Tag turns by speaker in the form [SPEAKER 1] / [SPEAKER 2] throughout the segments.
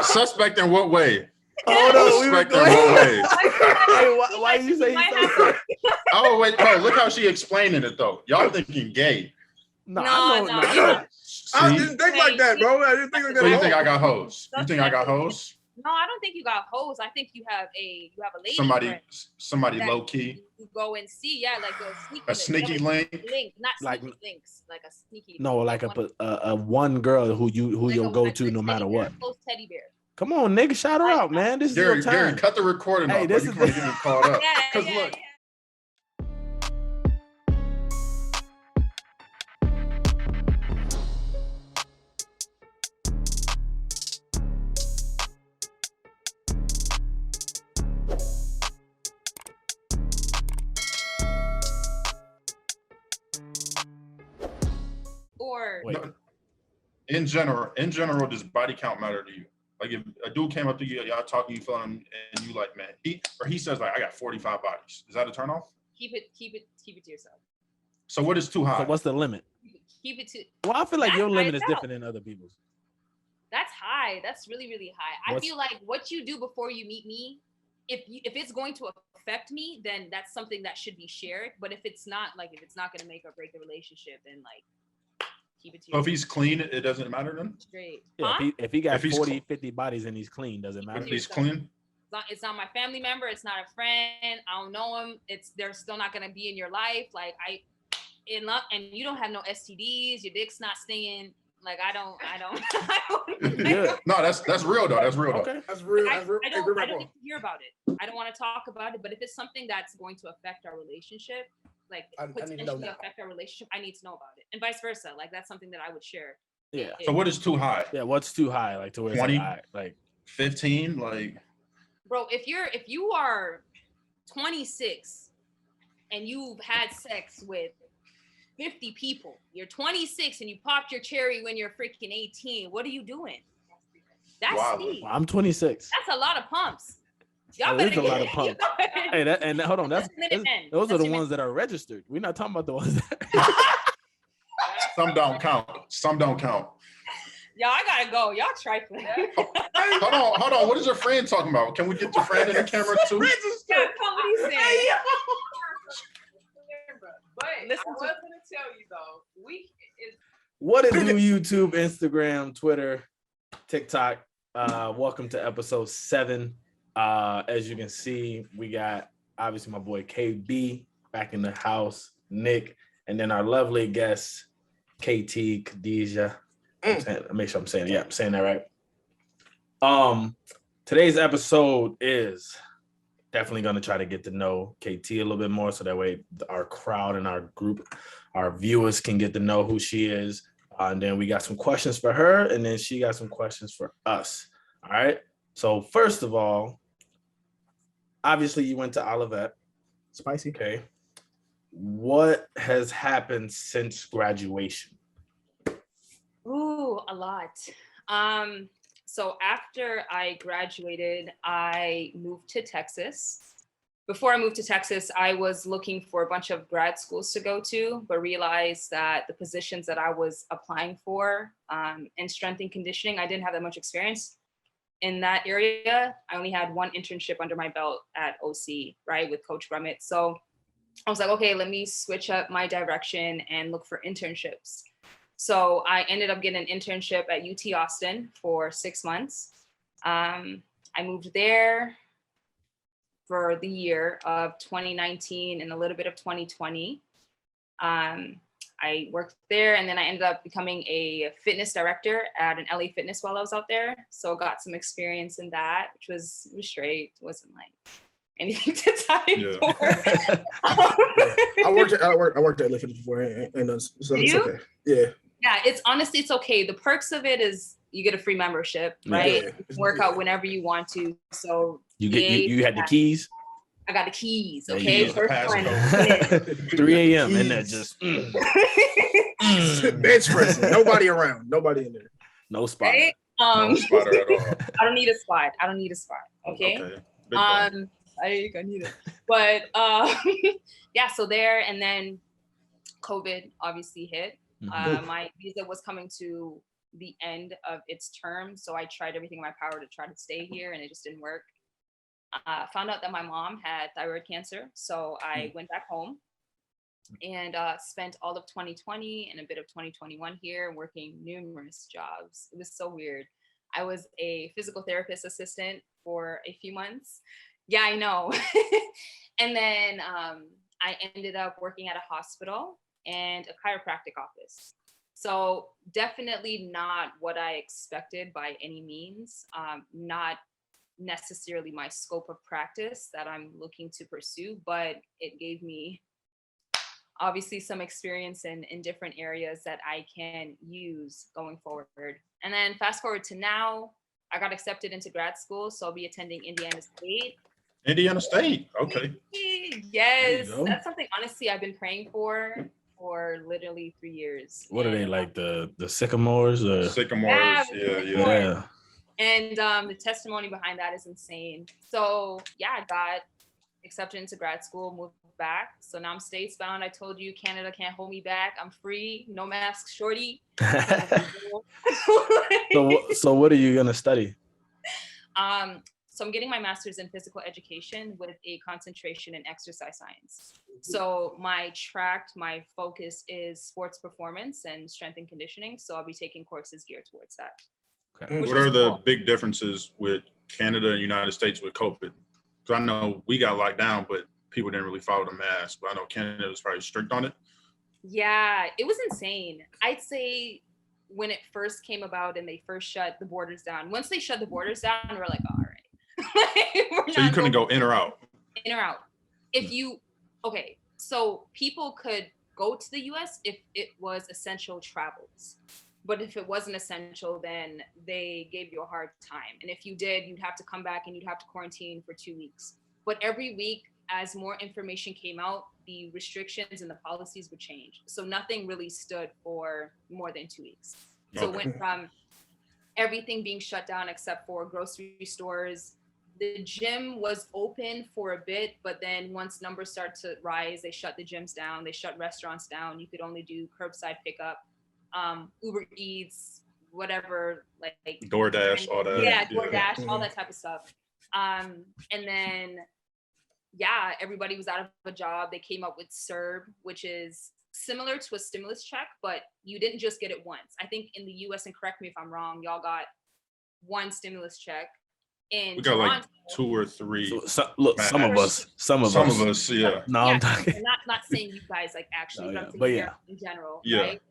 [SPEAKER 1] Suspect in what way?
[SPEAKER 2] Oh no,
[SPEAKER 1] Suspect in what way?
[SPEAKER 2] Hey, why you say he's suspect?
[SPEAKER 1] Oh wait, bro, look how she explaining it though. Y'all thinking gay?
[SPEAKER 2] No.
[SPEAKER 1] I
[SPEAKER 3] didn't think like that, bro. I didn't think like that.
[SPEAKER 1] So you think I got hoes? You think I got hoes?
[SPEAKER 4] No, I don't think you got hoes. I think you have a lady.
[SPEAKER 1] Somebody low key.
[SPEAKER 4] You go and see, like
[SPEAKER 1] a sneaky link,
[SPEAKER 4] not sneaky links, like a sneaky.
[SPEAKER 2] No, like a one girl who you'll go to no matter what.
[SPEAKER 4] Close teddy bear.
[SPEAKER 2] Come on, nigga, shout her out, man. This is your time.
[SPEAKER 1] Gary, cut the recording off. This is getting me caught up. Because look. In general, does body count matter to you? Like if a dude came up to you, y'all talking, you feeling him, and you like, man, he says like, I got 45 bodies. Is that a turn off?
[SPEAKER 4] Keep it to yourself.
[SPEAKER 1] So what is too high?
[SPEAKER 2] So what's the limit?
[SPEAKER 4] Keep it to.
[SPEAKER 2] Well, I feel like your limit is different than other people's.
[SPEAKER 4] That's high. That's really, really high. I feel like what you do before you meet me, if it's going to affect me, then that's something that should be shared. But if it's not going to make or break the relationship, then like.
[SPEAKER 1] So if he's clean, it doesn't matter then?
[SPEAKER 4] Straight.
[SPEAKER 2] Yeah, huh? if he got 40, 50 bodies and he's clean, doesn't matter.
[SPEAKER 1] If he's clean?
[SPEAKER 4] It's not my family member. It's not a friend. I don't know him. They're still not going to be in your life. Like and you don't have no STDs. Your dick's not staying. Like I don't.
[SPEAKER 1] Yeah. No, that's real though. That's real though.
[SPEAKER 2] Okay.
[SPEAKER 3] That's real.
[SPEAKER 4] I don't need to hear about it. I don't want to talk about it. But if it's something that's going to affect our relationship, like potentially affect our relationship, I need to know about it, and vice versa. Like that's something that I would share.
[SPEAKER 2] Yeah.
[SPEAKER 1] So what is too high?
[SPEAKER 2] Yeah. What's too high? Like to where
[SPEAKER 1] 20,
[SPEAKER 2] like
[SPEAKER 1] 15, like.
[SPEAKER 4] Bro, if you are 26 and you've had sex with 50 people, you're 26 and you popped your cherry when you're freaking 18. What are you doing? That's steep.
[SPEAKER 2] Well, I'm 26.
[SPEAKER 4] That's a lot of pumps.
[SPEAKER 2] Y'all better get a lot of pumps. Hey, hold on. Those are the ones that are registered. We're not talking about the ones that.
[SPEAKER 1] Some don't count.
[SPEAKER 4] Y'all, I gotta go. Y'all trifling.
[SPEAKER 1] Hold on. What is your friend talking about? Can we get your friend in the camera too?
[SPEAKER 4] Yeah, come what he's saying.
[SPEAKER 5] But I was gonna tell you though,
[SPEAKER 2] what it do, YouTube, Instagram, Twitter, TikTok. Welcome to episode 7. As you can see, we got obviously my boy KB back in the house, Nick, and then our lovely guest, KT Khadijah. Make sure I'm saying I'm saying that right. Today's episode is definitely going to try to get to know KT a little bit more, so that way our crowd and our group, our viewers can get to know who she is. And then we got some questions for her, and then she got some questions for us. All right. So first of all, obviously you went to Olivet.
[SPEAKER 3] Spicy.
[SPEAKER 2] Okay. What has happened since graduation?
[SPEAKER 4] Ooh, a lot. So after I graduated, I moved to Texas. Before I moved to Texas, I was looking for a bunch of grad schools to go to, but realized that the positions that I was applying for in strength and conditioning, I didn't have that much experience in that area. I only had one internship under my belt at OC, right, with Coach Brummett. So I was like, okay, let me switch up my direction and look for internships. So I ended up getting an internship at UT Austin for 6 months. I moved there for the year of 2019 and a little bit of 2020. I worked there, and then I ended up becoming a fitness director at an LA Fitness while I was out there. So got some experience in that, which was straight. It wasn't like anything to die for.
[SPEAKER 3] I worked at LA Fitness before, and so it's okay. Yeah.
[SPEAKER 4] Yeah, it's okay. The perks of it is you get a free membership, right?
[SPEAKER 3] Yeah.
[SPEAKER 4] You can work out whenever you want to. So
[SPEAKER 2] you had the keys.
[SPEAKER 4] I got the keys. Okay,
[SPEAKER 1] first one.
[SPEAKER 2] 3 a.m. and that just
[SPEAKER 3] bench pressing. Nobody around. Nobody in there.
[SPEAKER 2] No spot.
[SPEAKER 4] Right?
[SPEAKER 1] No spotter at all.
[SPEAKER 4] I don't need a spot. Okay. I need it. But yeah. So there, and then COVID obviously hit. My visa was coming to the end of its term. So I tried everything in my power to try to stay here, and it just didn't work. Found out that my mom had thyroid cancer. So I went back home and spent all of 2020 and a bit of 2021 here working numerous jobs. It was so weird. I was a physical therapist assistant for a few months. Yeah, I know. And then I ended up working at a hospital and a chiropractic office. So definitely not what I expected by any means. Not necessarily my scope of practice that I'm looking to pursue, but it gave me obviously some experience in different areas that I can use going forward. And then fast forward to now, I got accepted into grad school, so I'll be attending Indiana State.
[SPEAKER 1] Indiana State, okay.
[SPEAKER 4] Yes, that's something honestly I've been praying for literally 3 years.
[SPEAKER 2] What are they, like the sycamores? Or?
[SPEAKER 1] Sycamores, yeah.
[SPEAKER 4] And the testimony behind that is insane. So yeah, I got accepted into grad school, moved back. So now I'm states bound. I told you Canada can't hold me back. I'm free, no mask, shorty.
[SPEAKER 2] So what are you gonna study?
[SPEAKER 4] So I'm getting my master's in physical education with a concentration in exercise science. So my focus is sports performance and strength and conditioning. So I'll be taking courses geared towards that.
[SPEAKER 2] Okay.
[SPEAKER 1] What are the big differences with Canada and United States with COVID? Because I know we got locked down, but people didn't really follow the mask. But I know Canada was probably strict on it.
[SPEAKER 4] Yeah, it was insane. I'd say when it first came about and they first shut the borders down, once they shut the borders down, we're like, all right.
[SPEAKER 1] So you couldn't go in or out?
[SPEAKER 4] In or out. So people could go to the US if it was essential travels. But if it wasn't essential, then they gave you a hard time. And if you did, you'd have to come back and you'd have to quarantine for 2 weeks. But every week, as more information came out, the restrictions and the policies would change. So nothing really stood for more than 2 weeks. So it went from everything being shut down except for grocery stores. The gym was open for a bit, but then once numbers start to rise, they shut the gyms down, they shut restaurants down. You could only do curbside pickup, Uber Eats, whatever, like
[SPEAKER 1] DoorDash, all that.
[SPEAKER 4] Yeah, DoorDash, all that type of stuff. And then, everybody was out of a job. They came up with CERB, which is similar to a stimulus check, but you didn't just get it once. I think in the US, and correct me if I'm wrong, y'all got one stimulus check. We
[SPEAKER 1] got Toronto, like 2 or 3.
[SPEAKER 2] So, look, some of us,
[SPEAKER 1] yeah.
[SPEAKER 2] No, I'm talking.
[SPEAKER 4] Not saying you guys like actually,
[SPEAKER 2] but
[SPEAKER 4] in general,
[SPEAKER 1] yeah.
[SPEAKER 4] Right?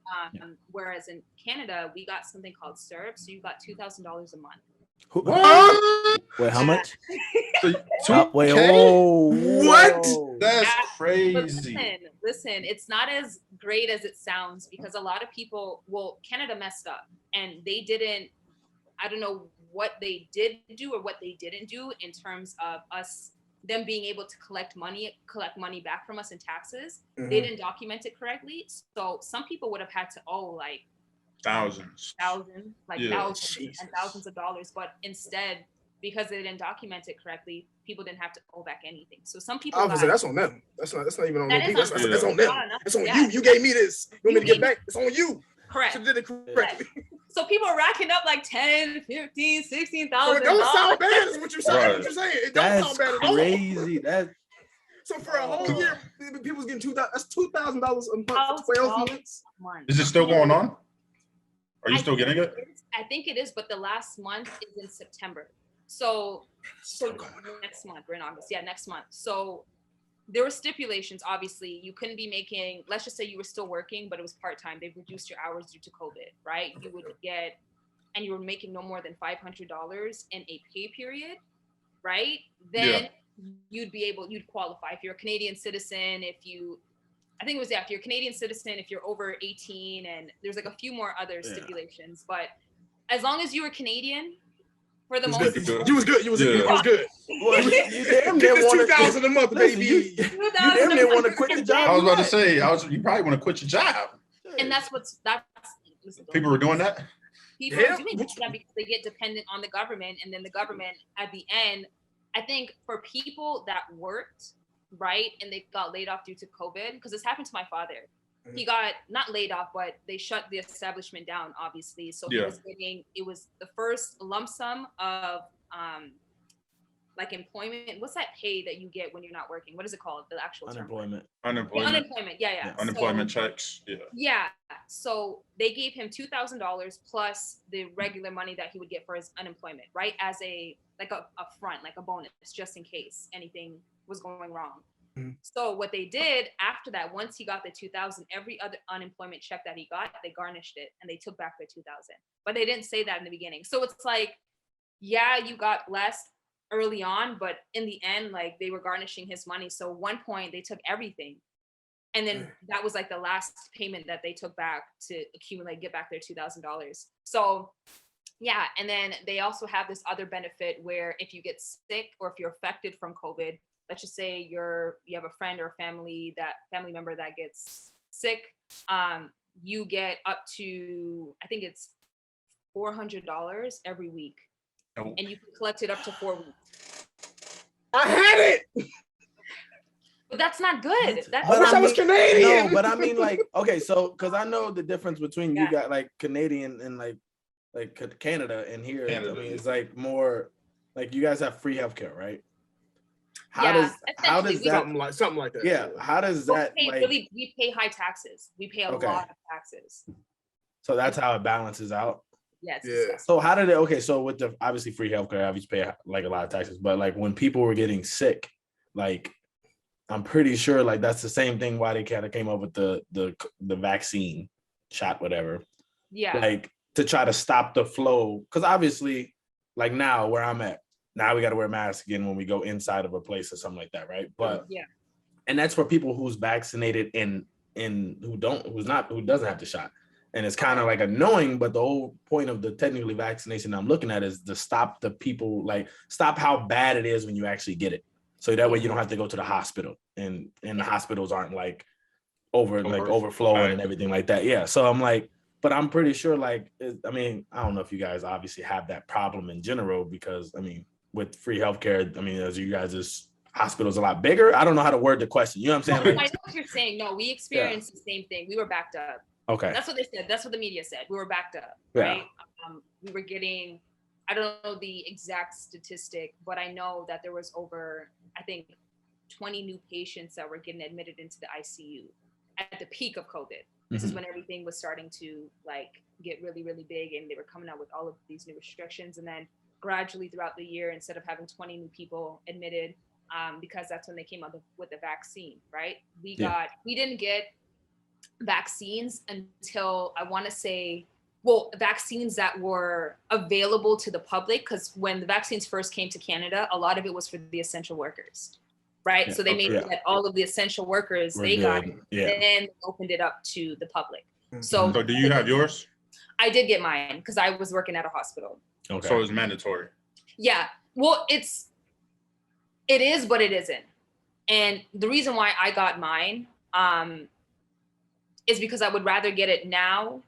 [SPEAKER 4] Whereas in Canada, we got something called CERB, so you got $2,000 a month.
[SPEAKER 2] What? Wait, how much? Wait, whoa!
[SPEAKER 3] What?
[SPEAKER 1] That's crazy.
[SPEAKER 4] Listen, it's not as great as it sounds because a lot of people, Canada messed up and they didn't. I don't know what they did do or what they didn't do in terms of them being able to collect money back from us in taxes. Mm-hmm. They didn't document it correctly. So some people would have had to owe like
[SPEAKER 1] thousands
[SPEAKER 4] and thousands of dollars. But instead, because they didn't document it correctly, people didn't have to owe back anything. So some people
[SPEAKER 3] that's on them. That's not even on them. That's on them. It's on you. You gave me this. You want me to get back? It's on you.
[SPEAKER 4] Correct.
[SPEAKER 3] You did it correctly.
[SPEAKER 4] So people are racking up like 10, 15, 16,000.
[SPEAKER 3] It don't sound bad, is what you're saying. Right. What you're saying. It don't sound bad at all.
[SPEAKER 2] Crazy.
[SPEAKER 3] So for a whole year, people was getting $2,000. That's $2,000 a month for 12 months.
[SPEAKER 1] Is it still going on? Are you still getting it?
[SPEAKER 4] I think it is, but the last month is in September. So next month, we're in August. Yeah, next month. So there were stipulations, obviously. You couldn't be making, let's just say you were still working, but it was part-time. They've reduced your hours due to COVID, right? You would get, and you were making no more than $500 in a pay period, right? Then you'd qualify. If you're a Canadian citizen, if you're a Canadian citizen, if you're over 18, and there's like a few more other stipulations, but as long as you were Canadian, for the most part.
[SPEAKER 3] You was good. You was good.
[SPEAKER 2] Well, you damn
[SPEAKER 3] near $2,000 a month, baby.
[SPEAKER 2] You damn near want to quit the job.
[SPEAKER 1] I was about to say, you probably want to quit your job.
[SPEAKER 4] And that's
[SPEAKER 1] people were doing that.
[SPEAKER 4] People are doing that because they get dependent on the government, and then the government at the end, I think for people that worked, right, and they got laid off due to COVID, because this happened to my father. he got not laid off, but they shut the establishment down, obviously. So he was getting, it was the first lump sum of like employment. What's that pay that you get when you're not working? What is it called? The actual
[SPEAKER 2] unemployment.
[SPEAKER 4] term? Unemployment. Yeah.
[SPEAKER 1] Unemployment checks.
[SPEAKER 4] Yeah. So they gave him $2,000 plus the regular money that he would get for his unemployment, right? As a front, like a bonus, just in case anything was going wrong. So what they did after that, once he got the 2,000, every other unemployment check that he got, they garnished it and they took back the 2,000. But they didn't say that in the beginning. So it's like, yeah, you got blessed early on, but in the end, like they were garnishing his money. So at one point they took everything. And then that was like the last payment that they took back to get back their $2,000. So yeah. And then they also have this other benefit where if you get sick or if you're affected from COVID, let's just say you have a friend or a family member that gets sick, you get up to, I think it's $400 every week. And you can collect it up to 4 weeks.
[SPEAKER 3] I had it.
[SPEAKER 4] But that's not good.
[SPEAKER 3] I wish I was Canadian.
[SPEAKER 2] No, but I mean, like, okay, so because I know the difference between you got like Canadian and like Canada and here. I mean, it's like more like you guys have free healthcare, right? How does that
[SPEAKER 3] something like that?
[SPEAKER 2] Yeah, how does that
[SPEAKER 4] we pay high taxes. We pay a lot of taxes.
[SPEAKER 2] So that's how it balances out.
[SPEAKER 4] Yes.
[SPEAKER 2] Yeah. So how did it? So with the obviously free healthcare, obviously pay like a lot of taxes, but like when people were getting sick, like I'm pretty sure like that's the same thing why they kind of came up with the vaccine shot, whatever.
[SPEAKER 4] Yeah.
[SPEAKER 2] Like to try to stop the flow, because obviously, like now where I'm at, now we got to wear masks again when we go inside of a place or something like that, right? But and that's for people who's vaccinated and who doesn't have the shot. And it's kind of like annoying, but the whole point of the technically vaccination I'm looking at is to stop the people, like stop how bad it is when you actually get it. So that way you don't have to go to the hospital and the hospitals aren't like overflowing and everything like that. Yeah. So I'm like, but I'm pretty sure like, I mean, I don't know if you guys obviously have that problem in general, because I mean, with free healthcare, I mean, as you guys' hospital's a lot bigger. I don't know how to word the question. You know what I'm saying?
[SPEAKER 4] I know what you're saying. No, we experienced the same thing. We were backed up.
[SPEAKER 2] Okay.
[SPEAKER 4] That's what they said. That's what the media said. We were backed up, right? We were getting, I don't know the exact statistic, but I know that there was over, I think, 20 new patients that were getting admitted into the ICU at the peak of COVID. This is when everything was starting to like get really, really big, and they were coming out with all of these new restrictions. And then gradually throughout the year, instead of having 20 new people admitted, because that's when they came out with the vaccine, right? We didn't get vaccines until I want to say, vaccines that were available to the public, because when the vaccines first came to Canada, a lot of it was for the essential workers, right? So they made sure that all of the essential workers, got it, then they opened it up to the public. So
[SPEAKER 1] do you have yours?
[SPEAKER 4] I did get mine because I was working at a hospital.
[SPEAKER 1] Okay. So it's mandatory.
[SPEAKER 4] Yeah. Well, it is, but it isn't. And the reason why I got mine, is because I would rather get it now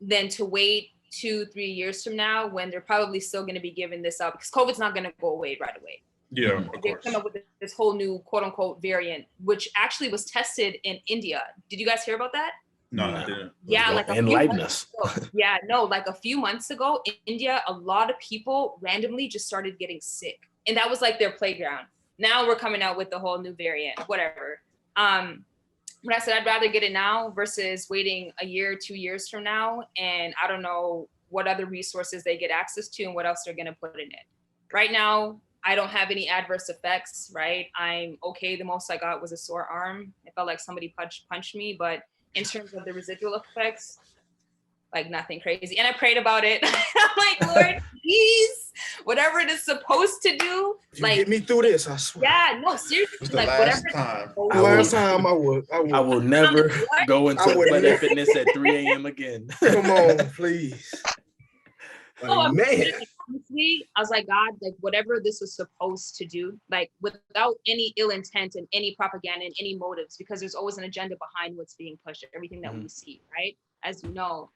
[SPEAKER 4] than to wait 2-3 years from now when they're probably still going to be giving this out, because COVID's not going to go away right away.
[SPEAKER 1] Yeah, of
[SPEAKER 4] They
[SPEAKER 1] course.
[SPEAKER 4] come up with this whole new quote unquote variant, which actually was tested in India. Did you guys hear about that?
[SPEAKER 1] No, I didn't.
[SPEAKER 4] Yeah, like
[SPEAKER 2] enlighten us.
[SPEAKER 4] Like a few months ago in India, a lot of people randomly just started getting sick, and that was like their playground. Now we're coming out with the whole new variant, whatever. But I said I'd rather get it now versus waiting a year, 2 years from now, and I don't know what other resources they get access to and what else they're going to put in it. Right now, I don't have any adverse effects, right? I'm okay. The most I got was a sore arm. It felt like somebody punched me, but in terms of the residual effects, like nothing crazy. And I prayed about it. I'm like, Lord, please, whatever it is supposed to do, like
[SPEAKER 3] get me through this, I swear.
[SPEAKER 4] Yeah, no, seriously.
[SPEAKER 1] The last time
[SPEAKER 3] I will
[SPEAKER 2] never go into Planet Fitness at 3 a.m. again.
[SPEAKER 3] Come on, please.
[SPEAKER 4] Man. Honestly, I was like, God, like whatever this was supposed to do, like without any ill intent and any propaganda and any motives, because there's always an agenda behind what's being pushed, everything that we see, right? As you know,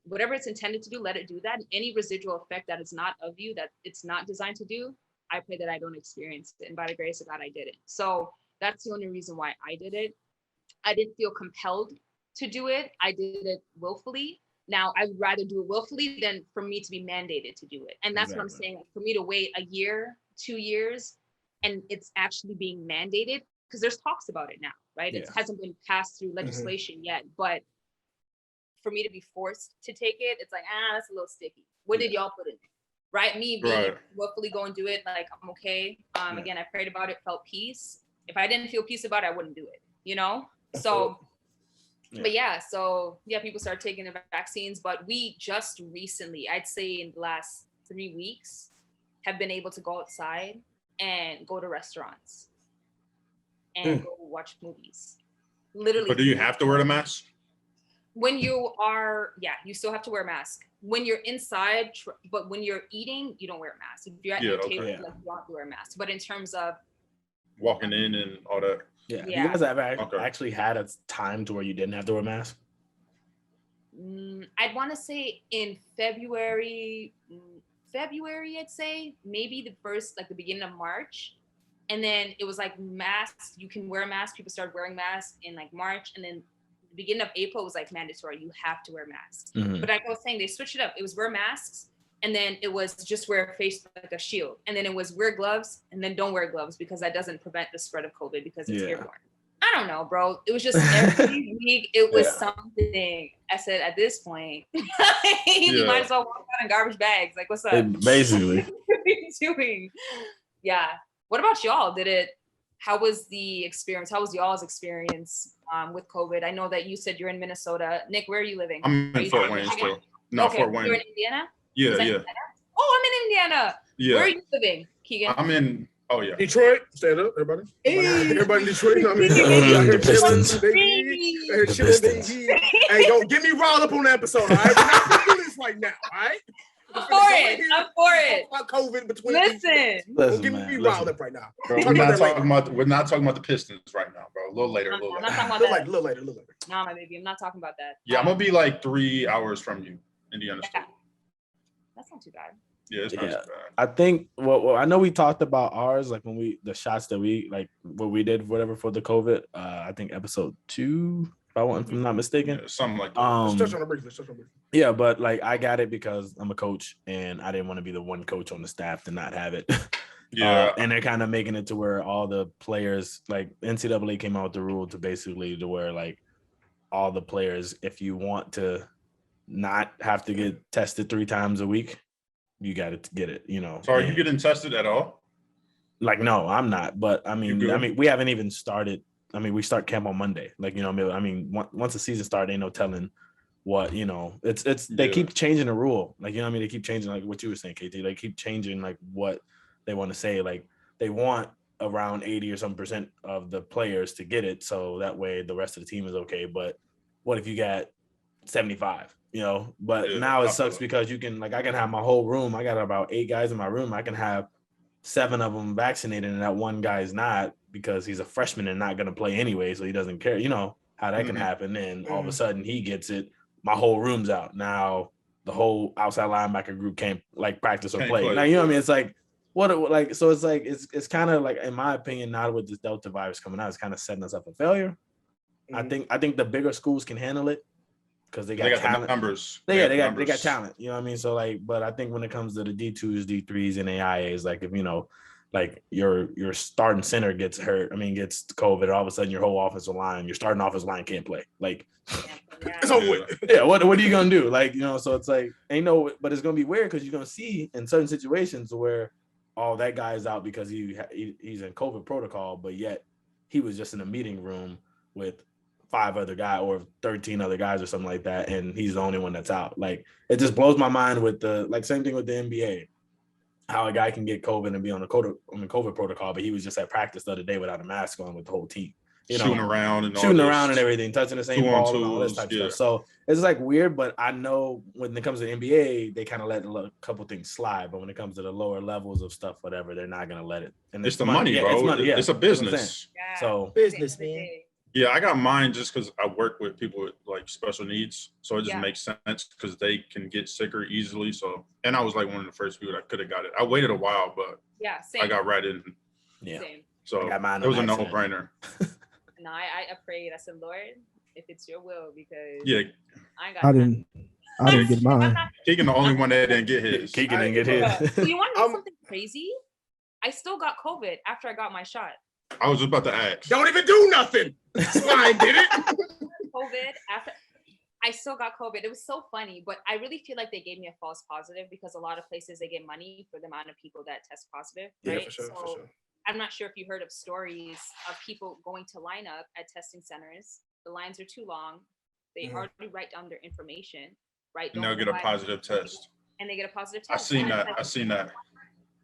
[SPEAKER 4] whatever it's intended to do, let it do that. Any residual effect that is not of you, that it's not designed to do, I pray that I don't experience it. And by the grace of God, I did it. So that's the only reason why I did it. I didn't feel compelled to do it. I did it willfully. Now, I'd rather do it willfully than for me to be mandated to do it. And that's what I'm saying. Like, for me to wait a year, 2 years, and it's actually being mandated, because there's talks about it now, right? It hasn't been passed through legislation yet, but for me to be forced to take it, it's like, that's a little sticky. What did y'all put in it? Right? Me being willfully go and do it, like, I'm okay. Again, I prayed about it, felt peace. If I didn't feel peace about it, I wouldn't do it, you know? So, but people start taking the vaccines, but we just recently, I'd say in the last 3 weeks, have been able to go outside and go to restaurants and go watch movies. Literally.
[SPEAKER 1] But do you have to wear the mask?
[SPEAKER 4] When you are, you still have to wear a mask. When you're inside, but when you're eating, you don't wear a mask. If you're at your table, you have to wear a mask. But in terms of
[SPEAKER 1] walking in and all that.
[SPEAKER 2] Yeah. You guys have actually had a time to where you didn't have to wear a mask?
[SPEAKER 4] I'd want to say in February, I'd say maybe the beginning of March. And then it was like masks, you can wear a mask. People started wearing masks in like March. And then the beginning of April was like mandatory. You have to wear masks. But like I was saying, they switched it up. It was wear masks. And then it was just wear a face like a shield. And then it was wear gloves and then don't wear gloves because that doesn't prevent the spread of COVID because it's airborne. I don't know, bro. It was just every week, it was something. I said, at this point, you might as well walk out in garbage bags. Like, what's up?
[SPEAKER 2] Basically.
[SPEAKER 4] What are you doing? Yeah. What about y'all? How was the experience? How was y'all's experience with COVID? I know that you said you're in Minnesota. Nick, where are you living?
[SPEAKER 1] I'm in Fort Wayne still. No, Fort Wayne.
[SPEAKER 4] You're in Indiana?
[SPEAKER 1] Yeah.
[SPEAKER 4] Indiana? Oh, I'm in Indiana.
[SPEAKER 1] Yeah.
[SPEAKER 4] Where are you living, Keegan?
[SPEAKER 1] I'm in,
[SPEAKER 3] Detroit. Stand up, everybody. Everybody in Detroit.
[SPEAKER 2] The Pistons.
[SPEAKER 3] Hey, don't get me riled up on the episode, all right? We're not gonna do this right now, all right?
[SPEAKER 4] I'm for it.
[SPEAKER 3] About COVID between.
[SPEAKER 4] Listen.
[SPEAKER 3] Don't get me riled up right now.
[SPEAKER 1] Bro, we're not talking about the Pistons right now, bro. A little later.
[SPEAKER 4] I'm not talking about that.
[SPEAKER 3] A little later.
[SPEAKER 4] No, my baby, I'm not talking about that.
[SPEAKER 1] Yeah, I'm gonna be like 3 hours from you, Indiana State.
[SPEAKER 4] That's not too bad.
[SPEAKER 1] Yeah, it's not too bad.
[SPEAKER 2] I think well, I know we talked about ours, like when the shots that we like what we did, whatever for the COVID. I think episode 2, if I'm not mistaken.
[SPEAKER 1] Yeah, something like that.
[SPEAKER 3] Let's touch on it briefly.
[SPEAKER 2] Yeah, but like I got it because I'm a coach and I didn't want to be the one coach on the staff to not have it.
[SPEAKER 1] Yeah.
[SPEAKER 2] And they're kind of making it to where all the players, like NCAA came out with the rule to basically to where like all the players, if you want to not have to get tested 3 times a week, you got to get it, you know.
[SPEAKER 1] So are you getting tested at all?
[SPEAKER 2] Like, no, I'm not. But I mean, we haven't even started. I mean, we start camp on Monday. Like, you know, I mean, once the season starts, ain't no telling what, you know, they keep changing the rule. Like, you know what I mean? They keep changing, like what you were saying, KT. They keep changing like what they want to say. Like they want around 80 or some % of the players to get it. So that way the rest of the team is okay. But what if you got 75, you know? But now it sucks because you can, like, I can have my whole room. I got about 8 guys in my room. I can have 7 of them vaccinated and that one guy is not because he's a freshman and not going to play anyway. So he doesn't care, you know, how that can happen. And all of a sudden he gets it. My whole room's out. Now the whole outside linebacker group can't like practice or play. Now, you know what I mean? It's like, so it's like, it's kind of like, in my opinion, now with this Delta virus coming out, it's kind of setting us up for failure. I think the bigger schools can handle it because they got talent.
[SPEAKER 1] The numbers.
[SPEAKER 2] They got talent. You know what I mean? So like, but I think when it comes to the D2s, D3s, and AIAs, like if you know, like your starting center gets hurt, gets COVID, all of a sudden your whole offensive line, your starting offensive line can't play. Like,
[SPEAKER 3] it's over with.
[SPEAKER 2] Yeah, what are you gonna do? Like, you know, so it's like but it's gonna be weird because you're gonna see in certain situations where that guy is out because he's in COVID protocol, but yet he was just in a meeting room with 5 other guys or 13 other guys or something like that, and he's the only one that's out. Like, it just blows my mind with the same thing with the NBA, how a guy can get COVID and be on the COVID protocol, but he was just at practice the other day without a mask on with the whole team. You know,
[SPEAKER 1] shooting around and
[SPEAKER 2] everything, touching the same ball and all this type of stuff. So it's like weird, but I know when it comes to the NBA, they kind of let a couple things slide. But when it comes to the lower levels of stuff, whatever, they're not gonna let it. And
[SPEAKER 1] it's the money, bro. It's money. It's a business.
[SPEAKER 2] So
[SPEAKER 3] business, man.
[SPEAKER 1] Yeah, I got mine just because I work with people with like special needs, so it just makes sense because they can get sicker easily. So, and I was like one of the first people that could have got it. I waited a while, but
[SPEAKER 4] same.
[SPEAKER 1] I got right in.
[SPEAKER 2] Yeah,
[SPEAKER 4] same.
[SPEAKER 1] So it was a no-brainer.
[SPEAKER 4] No, I prayed. I said, Lord, if it's your will, because
[SPEAKER 1] Yeah,
[SPEAKER 4] I ain't got
[SPEAKER 6] I
[SPEAKER 4] time.
[SPEAKER 6] didn't get mine.
[SPEAKER 1] Keegan the only one that didn't get his.
[SPEAKER 2] Keegan didn't get his.
[SPEAKER 4] You want to know something crazy? I still got COVID after I got my shot.
[SPEAKER 1] I was about to ask.
[SPEAKER 3] Don't even do nothing. That's why I did it.
[SPEAKER 4] COVID after. I still got COVID. It was so funny, but I really feel like they gave me a false positive because a lot of places they get money for the amount of people that test positive. Right?
[SPEAKER 3] Yeah, for sure,
[SPEAKER 4] so
[SPEAKER 3] for sure.
[SPEAKER 4] I'm not sure if you heard of stories of people going to line up at testing centers. The lines are too long. They already write down their information, right?
[SPEAKER 1] And they'll get a positive test.
[SPEAKER 4] And they get a positive
[SPEAKER 1] I
[SPEAKER 4] test.
[SPEAKER 1] seen that. I seen that.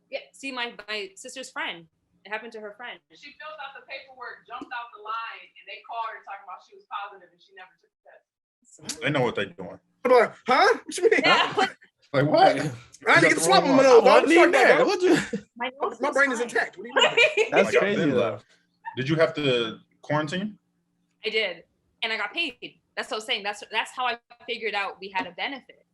[SPEAKER 4] Yeah, see my sister's friend. It happened to her friend.
[SPEAKER 5] She filled out the paperwork, jumped out the line, and they called her talking about she was positive and she never took the test.
[SPEAKER 1] They know what they're doing.
[SPEAKER 3] I'm like, huh? What you mean?
[SPEAKER 4] Yeah.
[SPEAKER 1] Like what?
[SPEAKER 3] I didn't get to swap them though.
[SPEAKER 2] What you?
[SPEAKER 3] My brain is intact. What do you mean?
[SPEAKER 2] That's
[SPEAKER 1] Like, I've
[SPEAKER 2] crazy
[SPEAKER 1] been
[SPEAKER 2] though.
[SPEAKER 1] left. Did you have to quarantine?
[SPEAKER 4] I did, and I got paid. That's what I was saying. That's how I figured out we had a benefit,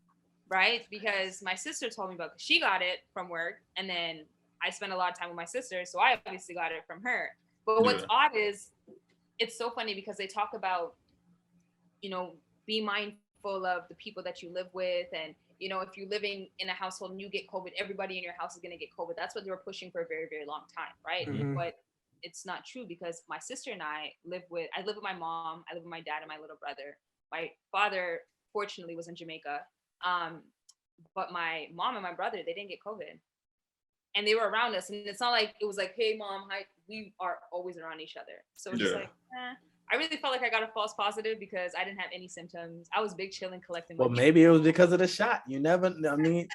[SPEAKER 4] right? Because my sister told me about it. She got it from work, and then I spent a lot of time with my sister, so I obviously got it from her. But what's odd is it's so funny because they talk about, be mindful of the people that you live with, and if you're living in a household and you get COVID, everybody in your house is going to get COVID. That's what they were pushing for a very, very long time, right?
[SPEAKER 3] Mhm.
[SPEAKER 4] But it's not true because my sister and I live with my mom, I live with my dad and my little brother. My father, fortunately, was in Jamaica. But my mom and my brother, they didn't get COVID. And they were around us. And it's not like it was like, hey, mom, hi. We are always around each other. So it's just like, I really felt like I got a false positive because I didn't have any symptoms. I was big chilling, collecting.
[SPEAKER 2] Well, maybe it was because of the shot. You never. I mean,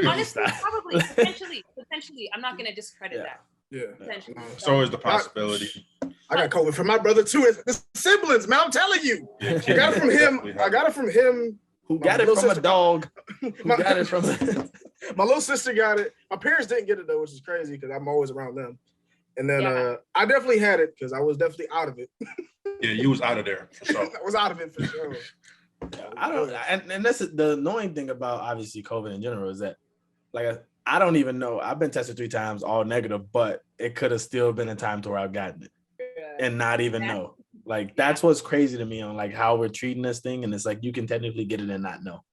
[SPEAKER 4] honestly, probably, potentially. I'm not gonna discredit that.
[SPEAKER 3] Yeah.
[SPEAKER 1] It's always the possibility.
[SPEAKER 3] I got COVID from my brother too. It's the siblings, man. I'm telling you.
[SPEAKER 1] Yeah,
[SPEAKER 3] I got it from him. I got it from him.
[SPEAKER 2] Who got it from a dog? Who got it from?
[SPEAKER 3] My little sister got it. My parents didn't get it though, which is crazy because I'm always around them. And then I definitely had it because I was definitely out of it.
[SPEAKER 1] Yeah, you was out of there for sure.
[SPEAKER 3] I was out of it for sure.
[SPEAKER 2] I don't, and that's the annoying thing about obviously COVID in general is that, like, I don't even know. I've been tested 3 times, all negative, but it could have still been a time to where I've gotten it and not even know. Like, that's what's crazy to me on like how we're treating this thing, and it's like you can technically get it and not know.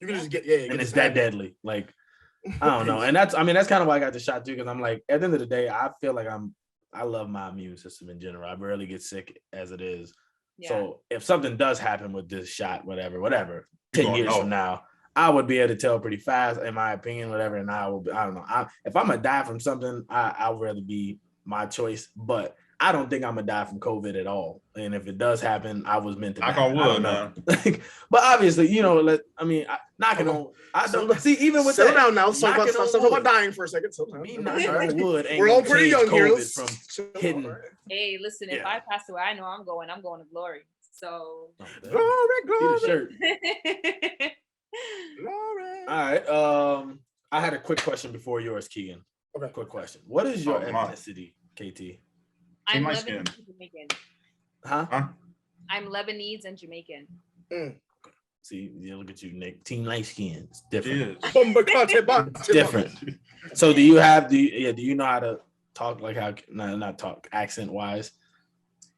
[SPEAKER 3] You can just get
[SPEAKER 2] and it's that deadly. Like, I don't know, and that's kind of why I got the shot too, because I'm like, at the end of the day, I feel like I love my immune system in general. I barely get sick as it is. Yeah. So if something does happen with this shot, whatever, 10 years from now, I would be able to tell pretty fast, in my opinion, whatever. And I don't know. If I'm gonna die from something, I'd rather be my choice. But I don't think I'm gonna die from COVID at all. And if it does happen, I was meant to die.
[SPEAKER 1] I don't know.
[SPEAKER 2] But obviously, knocking on. I don't see even with
[SPEAKER 3] settle
[SPEAKER 2] that.
[SPEAKER 3] Down now. Stop about dying for a second.
[SPEAKER 2] Me knocking on wood ain't
[SPEAKER 3] We're all pretty young here.
[SPEAKER 2] From hitting.
[SPEAKER 4] Hey, listen, if I pass away, I know I'm going to glory. So
[SPEAKER 3] glory.
[SPEAKER 2] See the shirt.
[SPEAKER 3] Glory.
[SPEAKER 2] All right. I had a quick question before yours, Keegan.
[SPEAKER 3] Okay.
[SPEAKER 2] Quick question. What is your ethnicity, KT?
[SPEAKER 4] I'm Lebanese and Jamaican.
[SPEAKER 2] Huh?
[SPEAKER 4] I'm Lebanese and Jamaican.
[SPEAKER 2] See, look at you, Nick. Team light skin. It's different.
[SPEAKER 3] It's
[SPEAKER 2] different. So do you know how to talk like how not talk accent wise?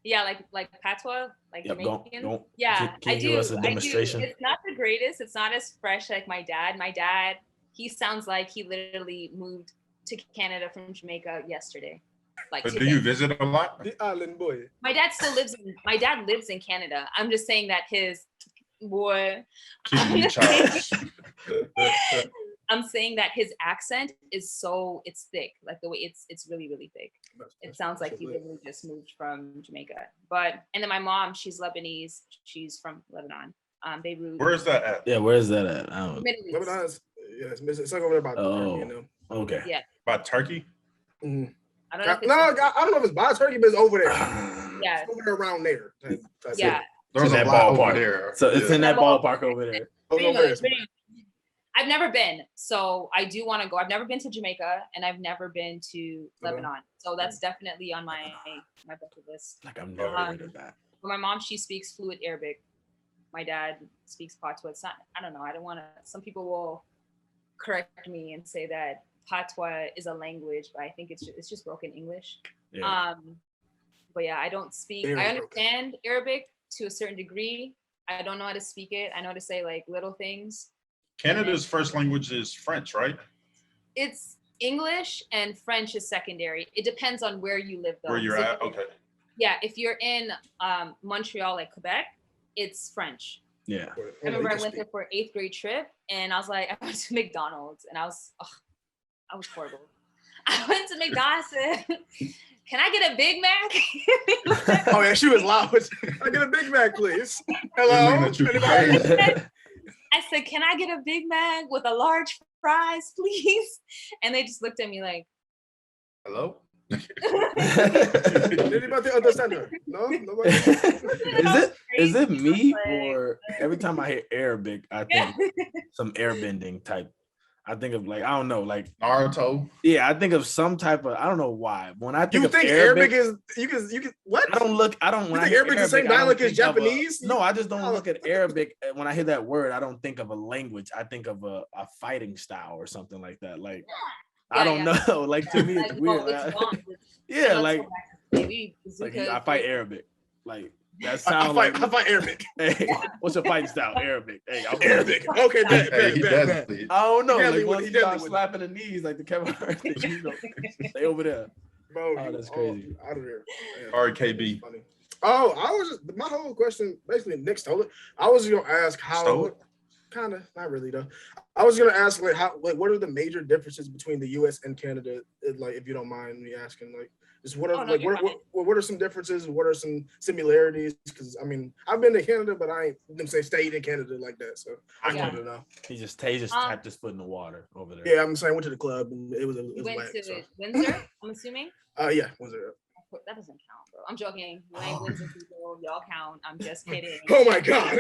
[SPEAKER 4] Yeah, like patois, like Jamaican.
[SPEAKER 2] Go.
[SPEAKER 4] Yeah,
[SPEAKER 2] can you give us a demonstration?
[SPEAKER 4] It's not the greatest. It's not as fresh like my dad. My dad, he sounds like he literally moved to Canada from Jamaica yesterday. Like,
[SPEAKER 1] but do you visit a lot?
[SPEAKER 3] The island boy.
[SPEAKER 4] My dad lives in Canada. I'm just saying that his boy. I'm saying that his accent is it's thick, like the way it's really, really thick. It sounds like he literally just moved from Jamaica. And then my mom, she's Lebanese. She's from Lebanon. Beirut.
[SPEAKER 1] Where is that at?
[SPEAKER 2] Yeah, where is that at? I don't know.
[SPEAKER 3] Lebanon is, it's like over there by Turkey,
[SPEAKER 2] Okay.
[SPEAKER 4] Yeah.
[SPEAKER 1] By Turkey?
[SPEAKER 3] Mm-hmm.
[SPEAKER 4] I don't
[SPEAKER 3] know if it's by Turkey, but it's over there.
[SPEAKER 4] Yeah.
[SPEAKER 3] It's over there around there.
[SPEAKER 4] Yeah.
[SPEAKER 1] There's a ballpark there.
[SPEAKER 2] So it's in that ballpark over there.
[SPEAKER 4] I've never been, so I do want to go. I've never been to Jamaica, and I've never been to Lebanon, so that's definitely on my bucket list.
[SPEAKER 2] Like I've never heard of that.
[SPEAKER 4] But my mom, she speaks fluent Arabic. My dad speaks patois. It's not. I don't know. I don't want to. Some people will correct me and say that patois is a language, but I think it's just broken English.
[SPEAKER 2] Yeah.
[SPEAKER 4] But yeah, I don't speak. I understand Arabic to a certain degree. I don't know how to speak it. I know how to say like little things.
[SPEAKER 1] Canada's first language is French, right?
[SPEAKER 4] It's English and French is secondary. It depends on where you live, though.
[SPEAKER 1] Where you're at? Okay.
[SPEAKER 4] Yeah, if you're in Montreal, like Quebec, it's French.
[SPEAKER 2] Yeah.
[SPEAKER 4] I remember I went there for an 8th grade trip, and I was like, I went to McDonald's, and I was horrible. I went to McDonald's and can I get a Big Mac?
[SPEAKER 3] Oh yeah, she was loud. Can I get a Big Mac, please? Hello?
[SPEAKER 4] I said, can I get a Big Mac with a large fries, please? And they just looked at me like,
[SPEAKER 1] hello?
[SPEAKER 3] Did anybody understand her? No? Nobody?
[SPEAKER 2] Is it me, or every time I hear Arabic, I think some airbending type? I think of like, I don't know, like
[SPEAKER 1] Naruto.
[SPEAKER 2] Yeah, I think of some type of, I don't know why. When I think
[SPEAKER 3] you
[SPEAKER 2] of
[SPEAKER 3] think Arabic is you can what?
[SPEAKER 2] I don't. When
[SPEAKER 3] you think Arabic is the same dialect as Japanese?
[SPEAKER 2] No, I just don't look at Arabic. When I hear that word, I don't think of a language. I think of a fighting style or something like that. Like I don't know. Like to me, it's weird. Like, I fight Arabic. Like that sounds
[SPEAKER 3] I fight Arabic.
[SPEAKER 2] Hey, what's your fighting style? Arabic. Hey, I'm
[SPEAKER 3] Arabic. Okay, bet.
[SPEAKER 2] I don't know. Like when he start slapping the knees, like the Kevin Hart thing, you know, stay over there.
[SPEAKER 3] Bro,
[SPEAKER 2] oh, that's crazy.
[SPEAKER 3] Out of there.
[SPEAKER 1] RKB.
[SPEAKER 3] Oh, I was just my whole question. Basically, Nick stole it. I was gonna ask how. Kind of, not really though. I was gonna ask like how, like what are the major differences between the U.S. and Canada? Like, if you don't mind me asking, like, just what are what are some differences? What are some similarities? Because I mean, I've been to Canada, but I ain't stayed in Canada like that. So I wanted to know.
[SPEAKER 2] He just tapped his foot in the water over there.
[SPEAKER 3] Yeah, I'm saying I went to the club and it was
[SPEAKER 4] went
[SPEAKER 3] whack,
[SPEAKER 4] to Windsor. I'm assuming.
[SPEAKER 3] Yeah, Windsor.
[SPEAKER 4] That doesn't count, bro. I'm joking. You ain't Windsor people. Y'all count. I'm just kidding.
[SPEAKER 3] Oh my God.